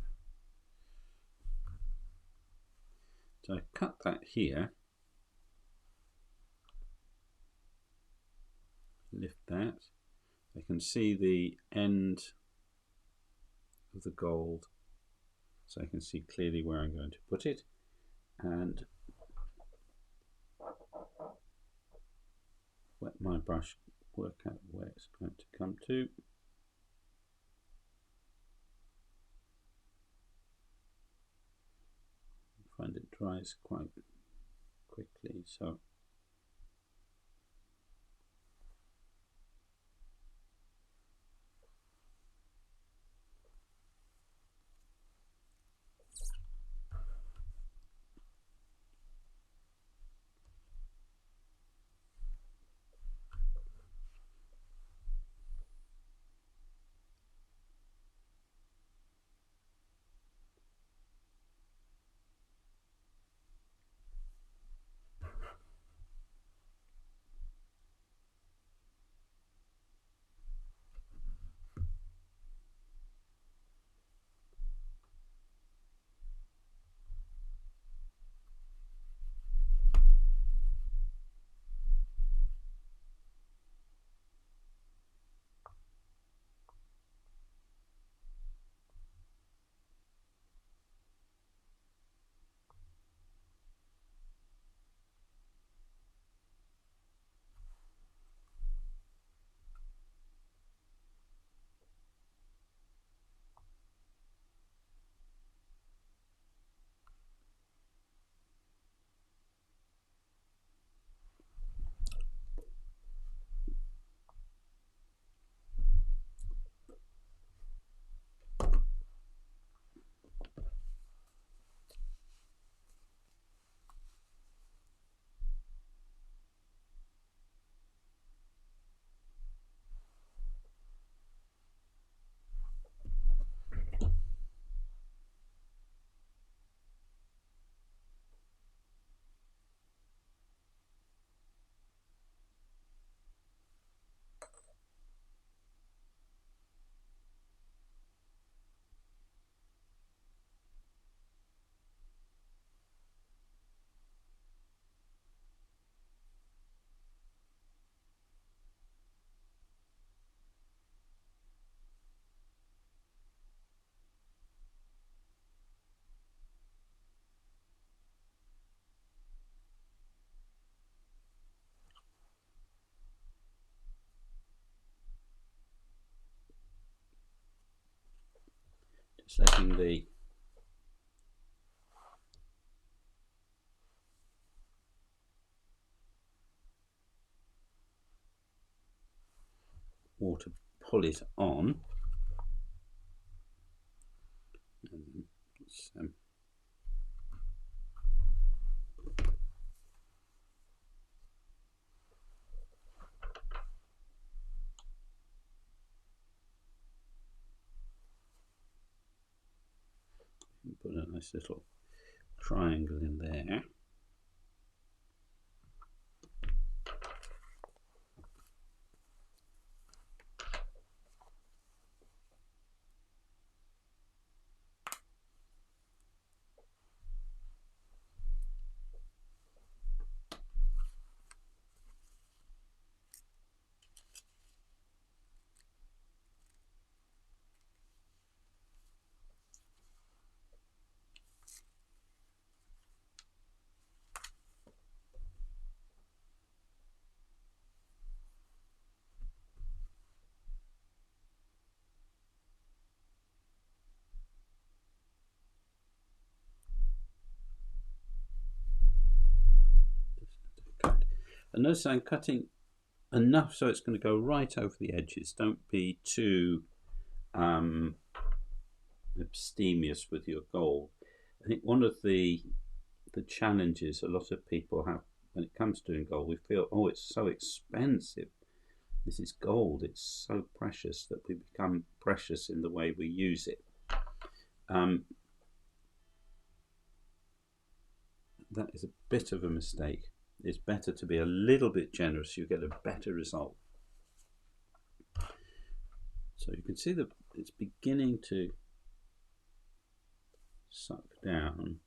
So I cut that here. Lift that. I can see the end of the gold, so I can see clearly where I'm going to put it, and wet my brush, work out where it's going to come to. I find it dries quite quickly, so Just letting the water pull it on. And it's, put a nice little triangle in there. And notice I'm cutting enough so it's going to go right over the edges. Don't be too abstemious with your gold. I think one of the challenges a lot of people have when it comes to doing gold, we feel, oh, it's so expensive. This is gold. It's so precious that we become precious in the way we use it. That is a bit of a mistake. It's better to be a little bit generous. You get a better result. So you can see that it's beginning to suck down.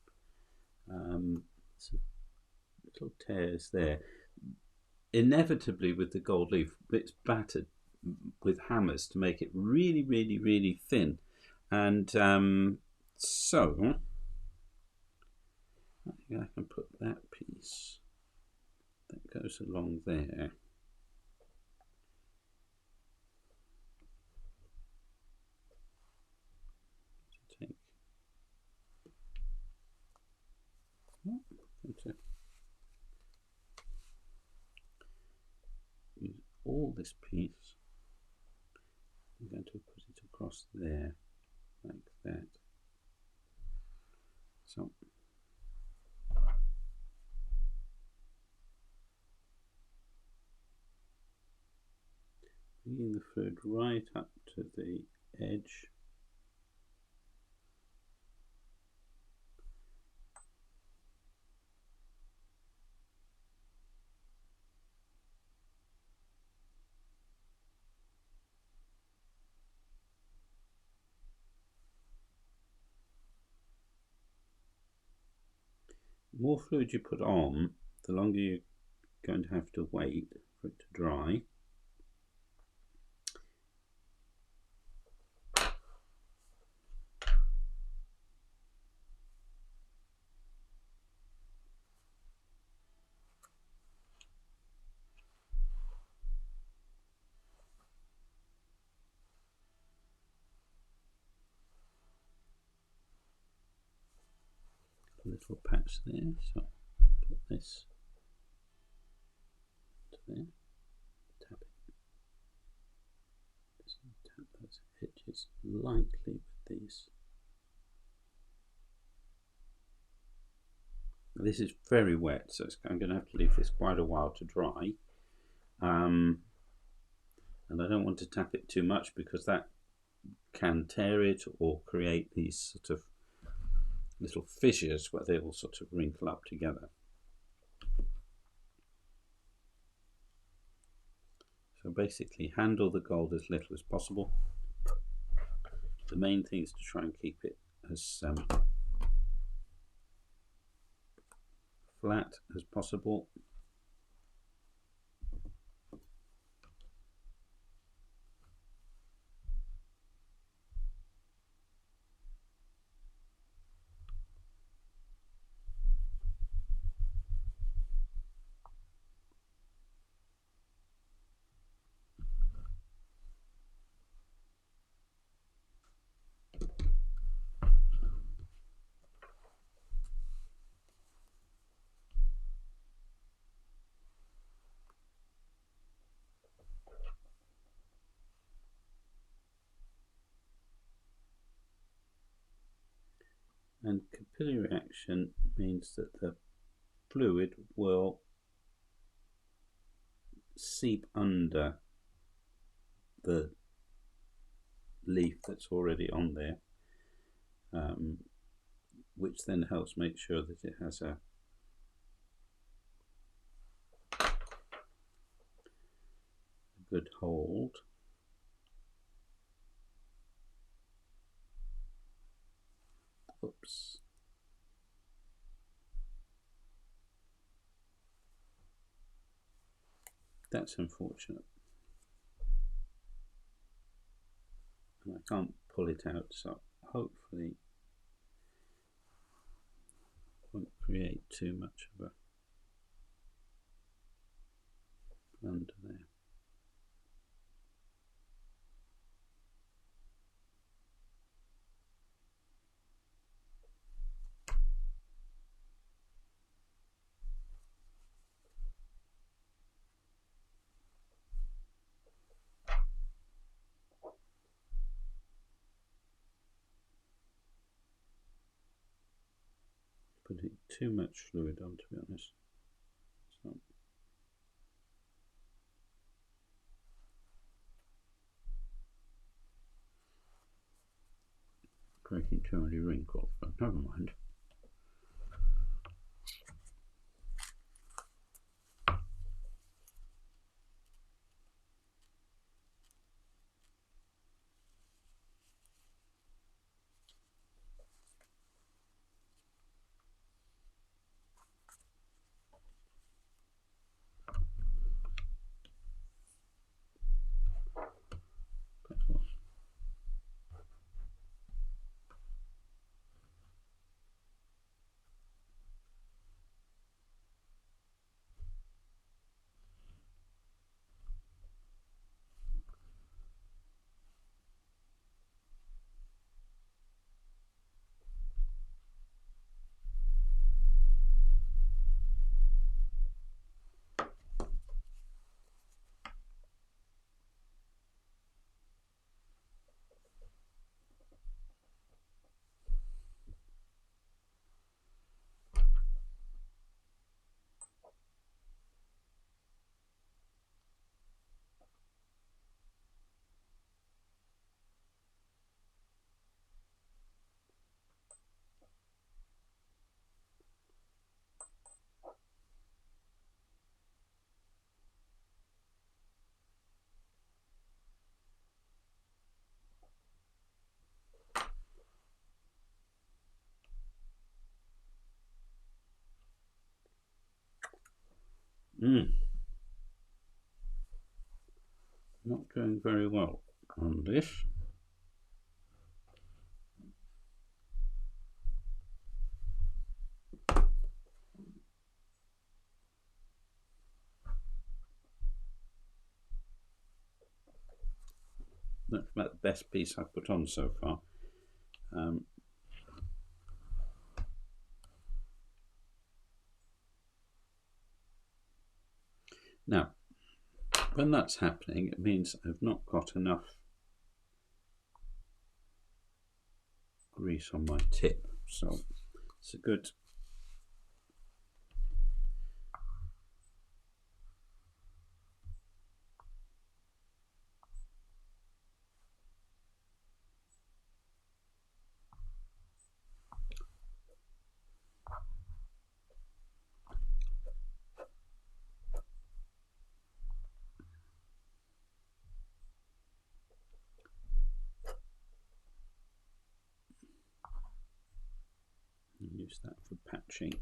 Some little tears there. Inevitably, with the gold leaf, it's battered with hammers to make it really, really, really thin. And so I think I can put that piece that goes along there. Take use all this piece. I'm going to put it across there like that. So bringing the fluid right up to the edge. The more fluid you put on, the longer you're going to have to wait for it to dry. A little patch there, so put this to there, tap it. Just tap those edges lightly with these. This is very wet, so I'm going to have to leave this quite a while to dry. And I don't want to tap it too much because that can tear it or create these sort of little fissures where they all sort of wrinkle up together. So basically handle the gold as little as possible. The main thing is to try and keep it as flat as possible. And capillary action means that the fluid will seep under the leaf that's already on there, which then helps make sure that it has a good hold. Oops. That's unfortunate. And I can't pull it out, so hopefully won't create too much of a blunder there. Putting too much fluid on, to be honest. So creating too many wrinkles, but never mind. Not doing very well on this. That's about the best piece I've put on so far. Now, when that's happening, it means I've not got enough grease on my tip, so it's a good use that for patching.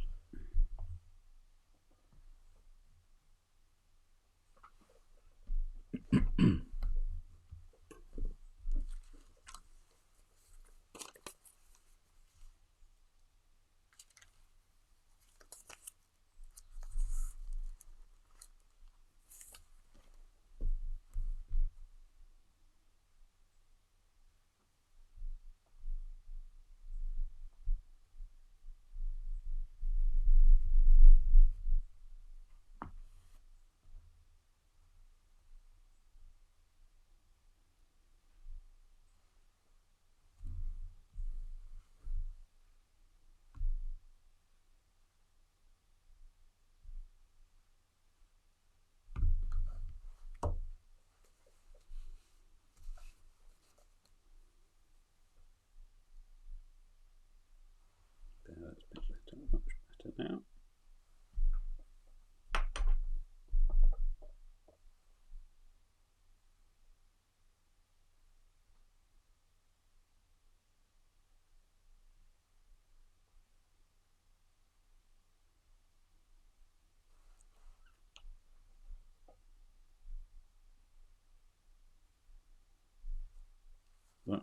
But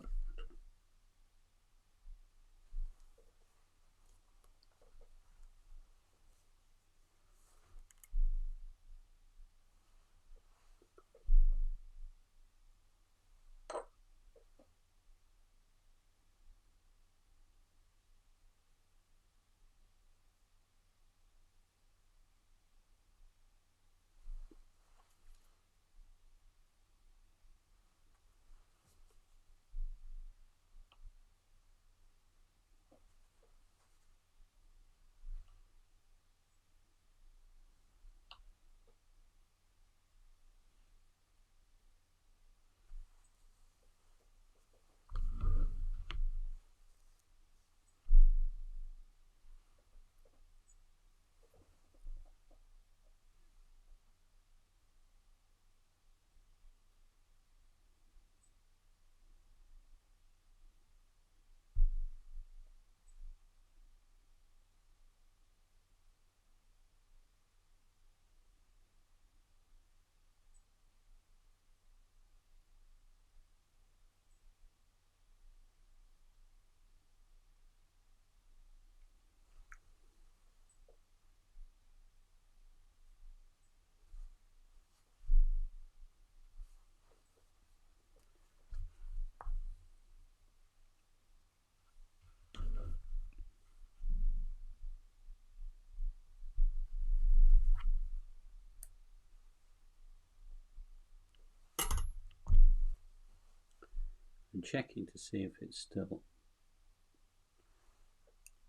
I'm checking to see if it's still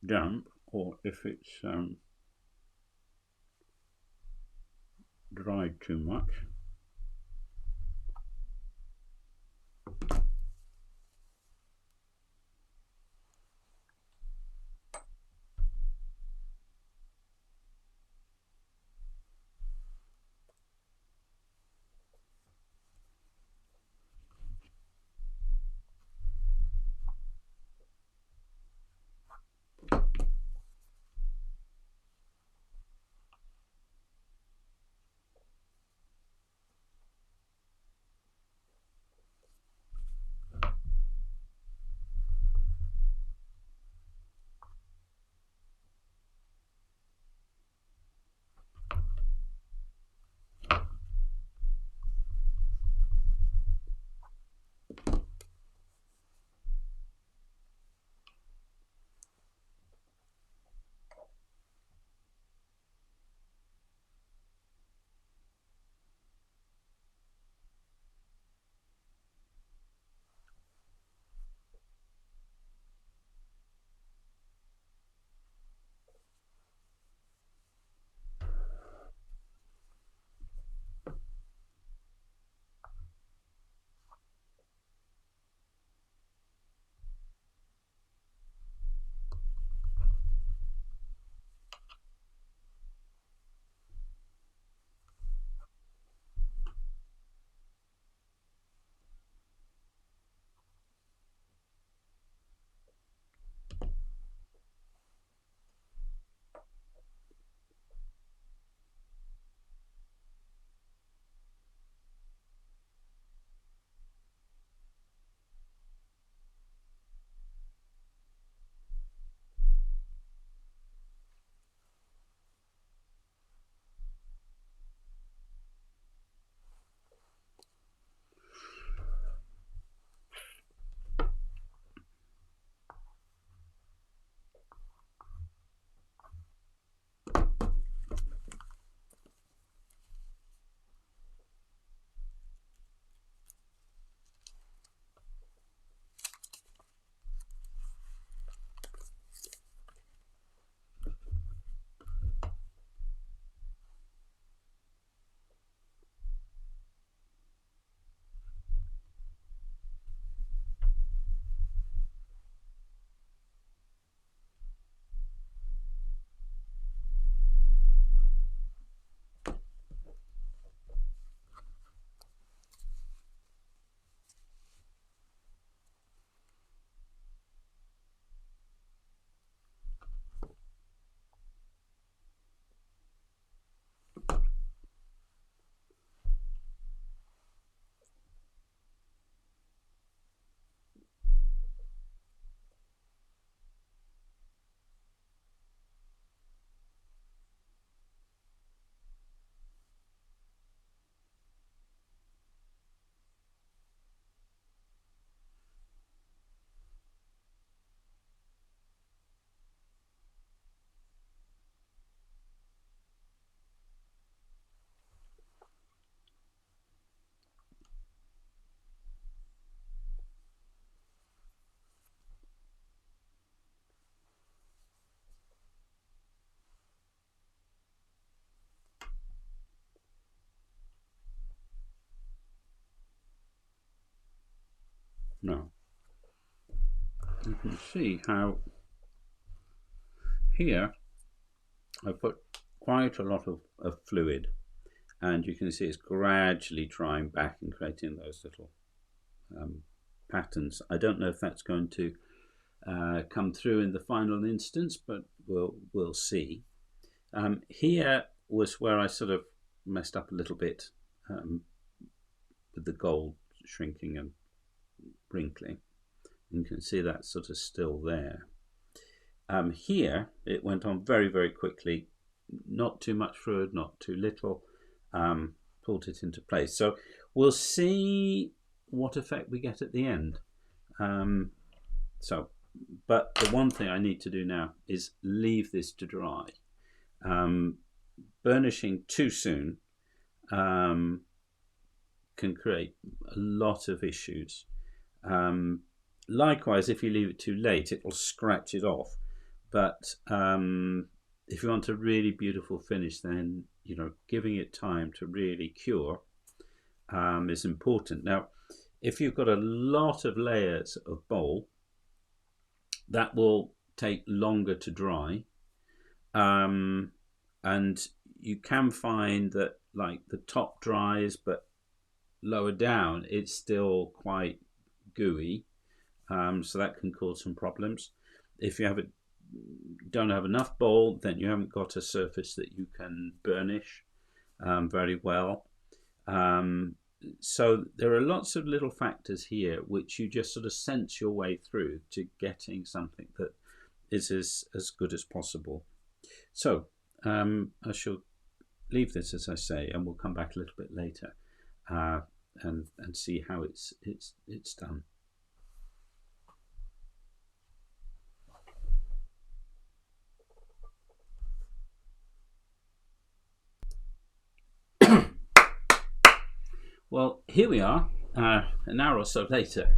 damp or if it's dried too much. Now, you can see how here I put quite a lot of fluid, and you can see it's gradually drying back and creating those little patterns. I don't know if that's going to come through in the final instance, but we'll see. Here was where I sort of messed up a little bit with the gold shrinking and wrinkling. You can see that's sort of still there. Here it went on very, very quickly, not too much fluid, not too little, pulled it into place. So we'll see what effect we get at the end. But the one thing I need to do now is leave this to dry. Burnishing too soon can create a lot of issues. Likewise, if you leave it too late, it will scratch it off. But if you want a really beautiful finish, then giving it time to really cure is important. Now, if you've got a lot of layers of bole, that will take longer to dry, and you can find that like the top dries, but lower down it's still quite gooey, so that can cause some problems. If you don't have enough bole, then you haven't got a surface that you can burnish very well. So there are lots of little factors here which you just sort of sense your way through to getting something that is as good as possible. So I shall leave this, as I say, and we'll come back a little bit later and see how it's done. Well, here we are, an hour or so later,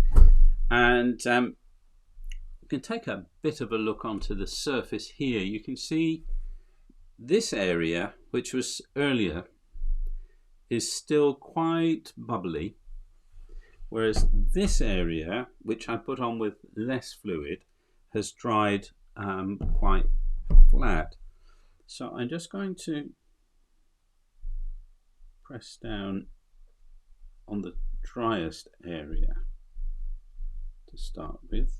and we can take a bit of a look onto the surface here. You can see this area, which was earlier, is still quite bubbly, whereas this area, which I put on with less fluid, has dried quite flat. So I'm just going to press down on the driest area to start with,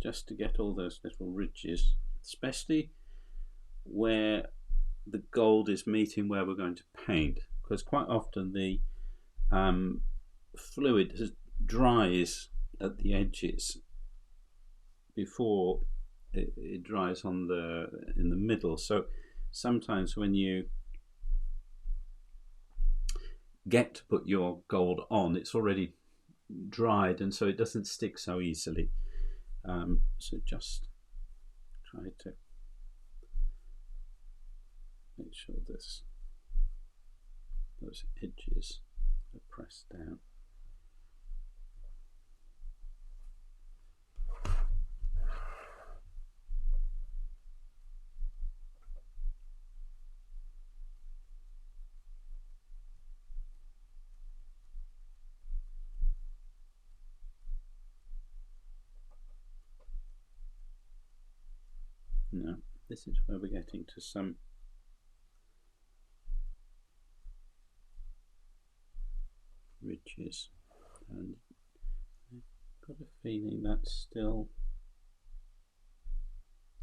just to get all those little ridges, especially where the gold is meeting where we're going to paint, because quite often the fluid dries at the edges before it dries in the middle. So sometimes when you get to put your gold on, it's already dried, and so it doesn't stick so easily. So just try to make sure those edges are pressed down. Now, this is where we're getting to some ridges, and I've got a feeling that's still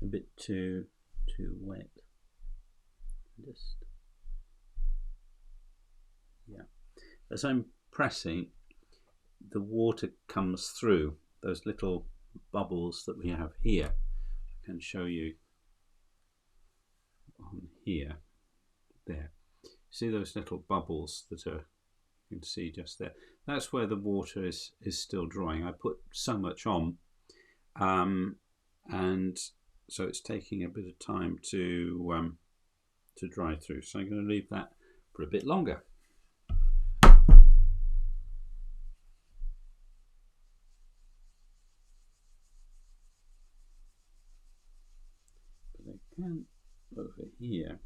a bit too wet. As I'm pressing, the water comes through those little bubbles that we have here. I can show you on here. There, see those little bubbles that are, you can see just there. That's where the water is still drying. I put so much on, and so it's taking a bit of time to dry through. So I'm going to leave that for a bit longer. But I can over here.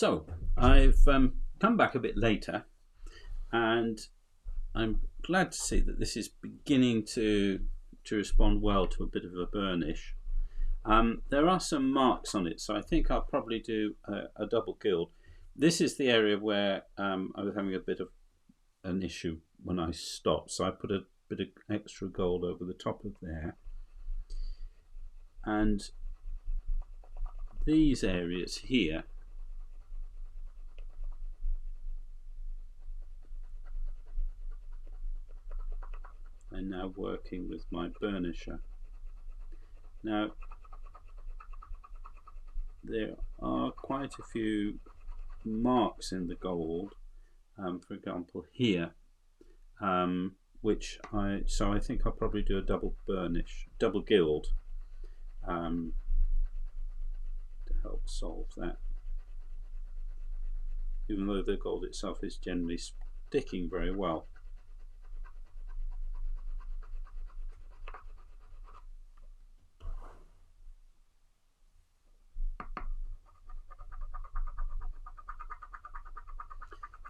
So I've come back a bit later, and I'm glad to see that this is beginning to respond well to a bit of a burnish. There are some marks on it, so I think I'll probably do a double gild. This is the area where I was having a bit of an issue when I stopped, so I put a bit of extra gold over the top of there. And these areas here I'm now working with my burnisher. Now there are quite a few marks in the gold, for example here, which I think I'll probably do a double gild to help solve that, even though the gold itself is generally sticking very well.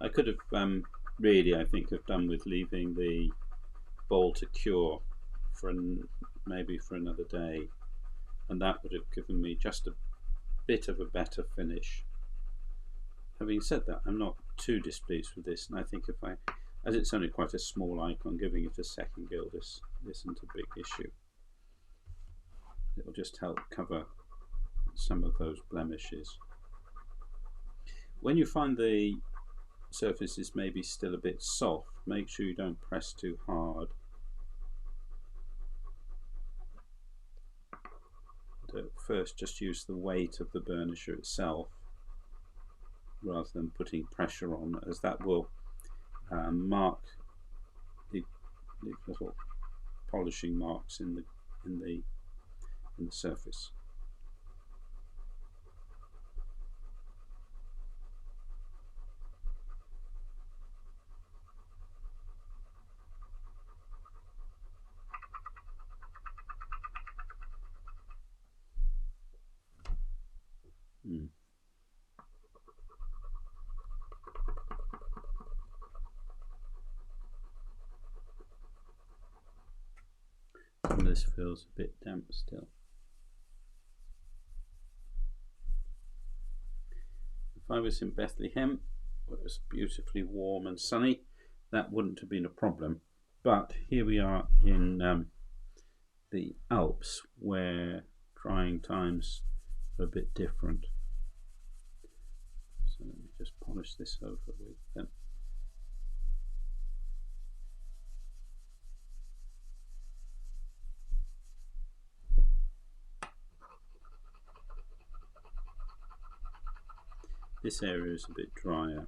I could have really, I think, have done with leaving the bole to cure for maybe for another day, and that would have given me just a bit of a better finish. Having said that, I'm not too displeased with this, and I think if I, as it's only quite a small icon, giving it a second gild isn't a big issue. It'll just help cover some of those blemishes. When you find the surface is maybe still a bit soft, make sure you don't press too hard. And first just use the weight of the burnisher itself rather than putting pressure on, as that will mark the little polishing marks in the surface. And this feels a bit damp still. If I was in Bethlehem, where it was beautifully warm and sunny, that wouldn't have been a problem. But here we are in the Alps, where drying times are a bit different. So let me just polish this over with them. This area is a bit drier.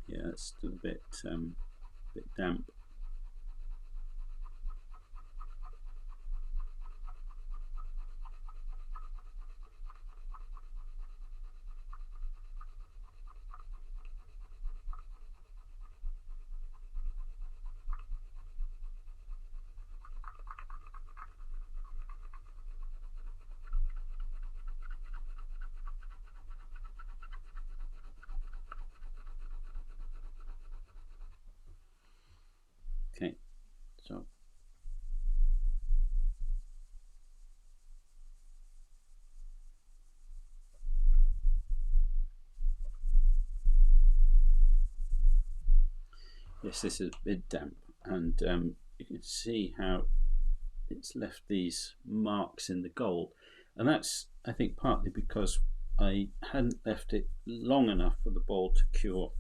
Yeah, it's still a bit damp. Okay, so yes, this is a bit damp, and you can see how it's left these marks in the gold, and that's, I think, partly because I hadn't left it long enough for the bole to cure,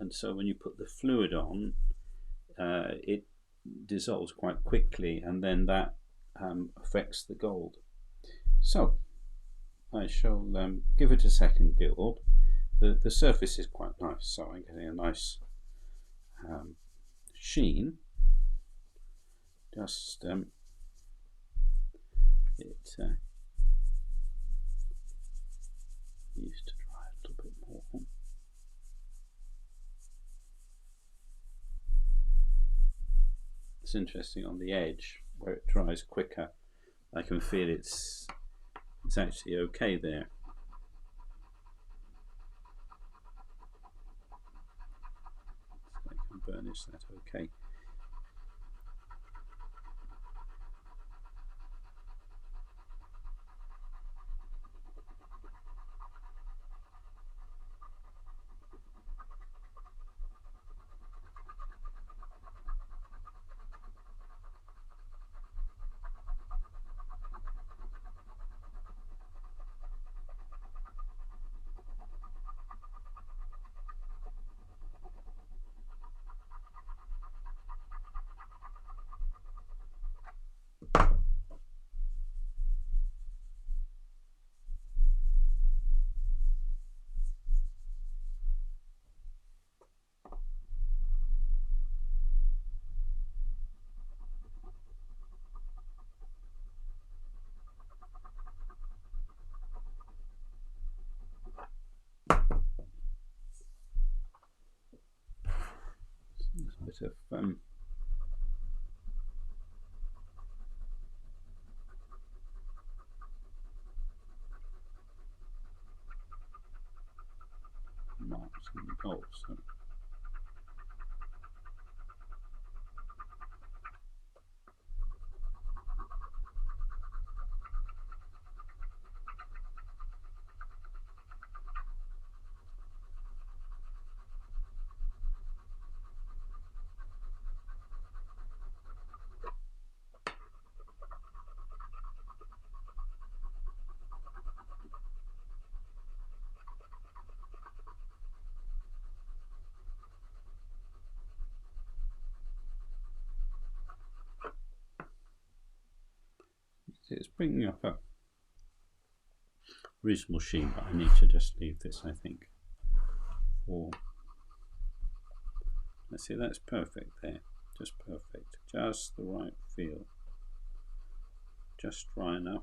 and so when you put the fluid on, it dissolves quite quickly, and then that affects the gold. So I shall give it a second gild. The surface is quite nice, so I'm getting a nice sheen. Just it needs to dry a little bit more. It's interesting on the edge where it dries quicker. I can feel it's actually okay there. So I can burnish that okay. There's a bit of marks in the gold. So it's bringing up a reasonable sheen, but I need to just leave this, I think, for, let's see, that's perfect there, just perfect, just the right feel, just dry enough.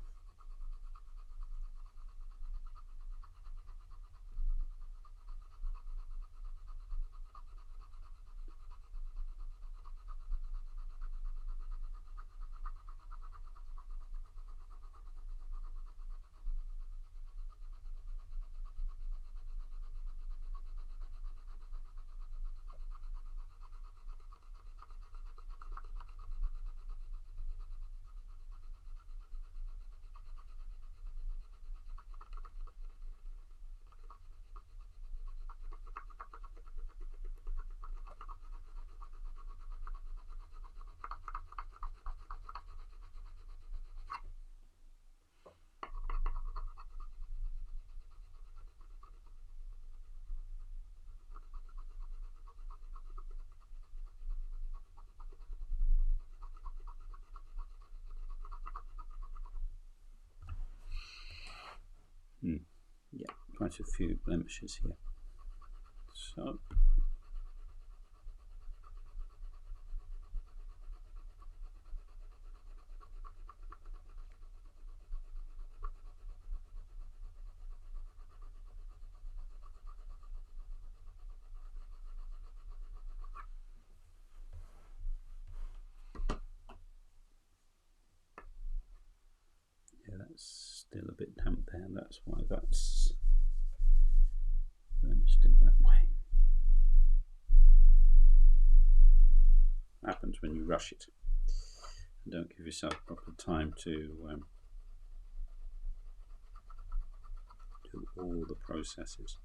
Yeah, quite a few blemishes here. So yeah, that's still a bit damp there, that's why that's burnished in that way. Happens when you rush it and don't give yourself proper time to do all the processes.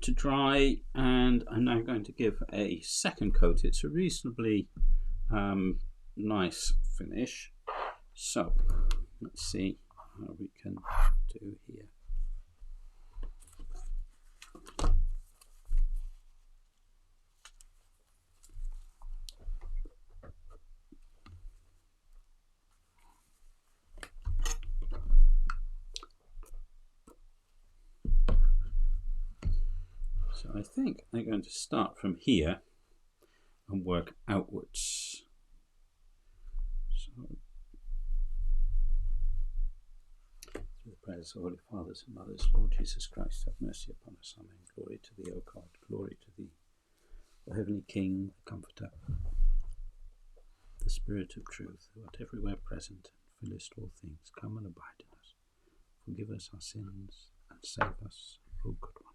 to dry, and I'm now going to give a second coat. It's a reasonably nice finish. So let's see how we can do here. So I think I'm going to start from here and work outwards. So, through the prayers of Holy Fathers and Mothers, Lord Jesus Christ, have mercy upon us. Amen. Glory to thee, O God. Glory to thee, O Heavenly King, the Comforter, the Spirit of Truth, who art everywhere present and fillest all things. Come and abide in us. Forgive us our sins and save us, O good one.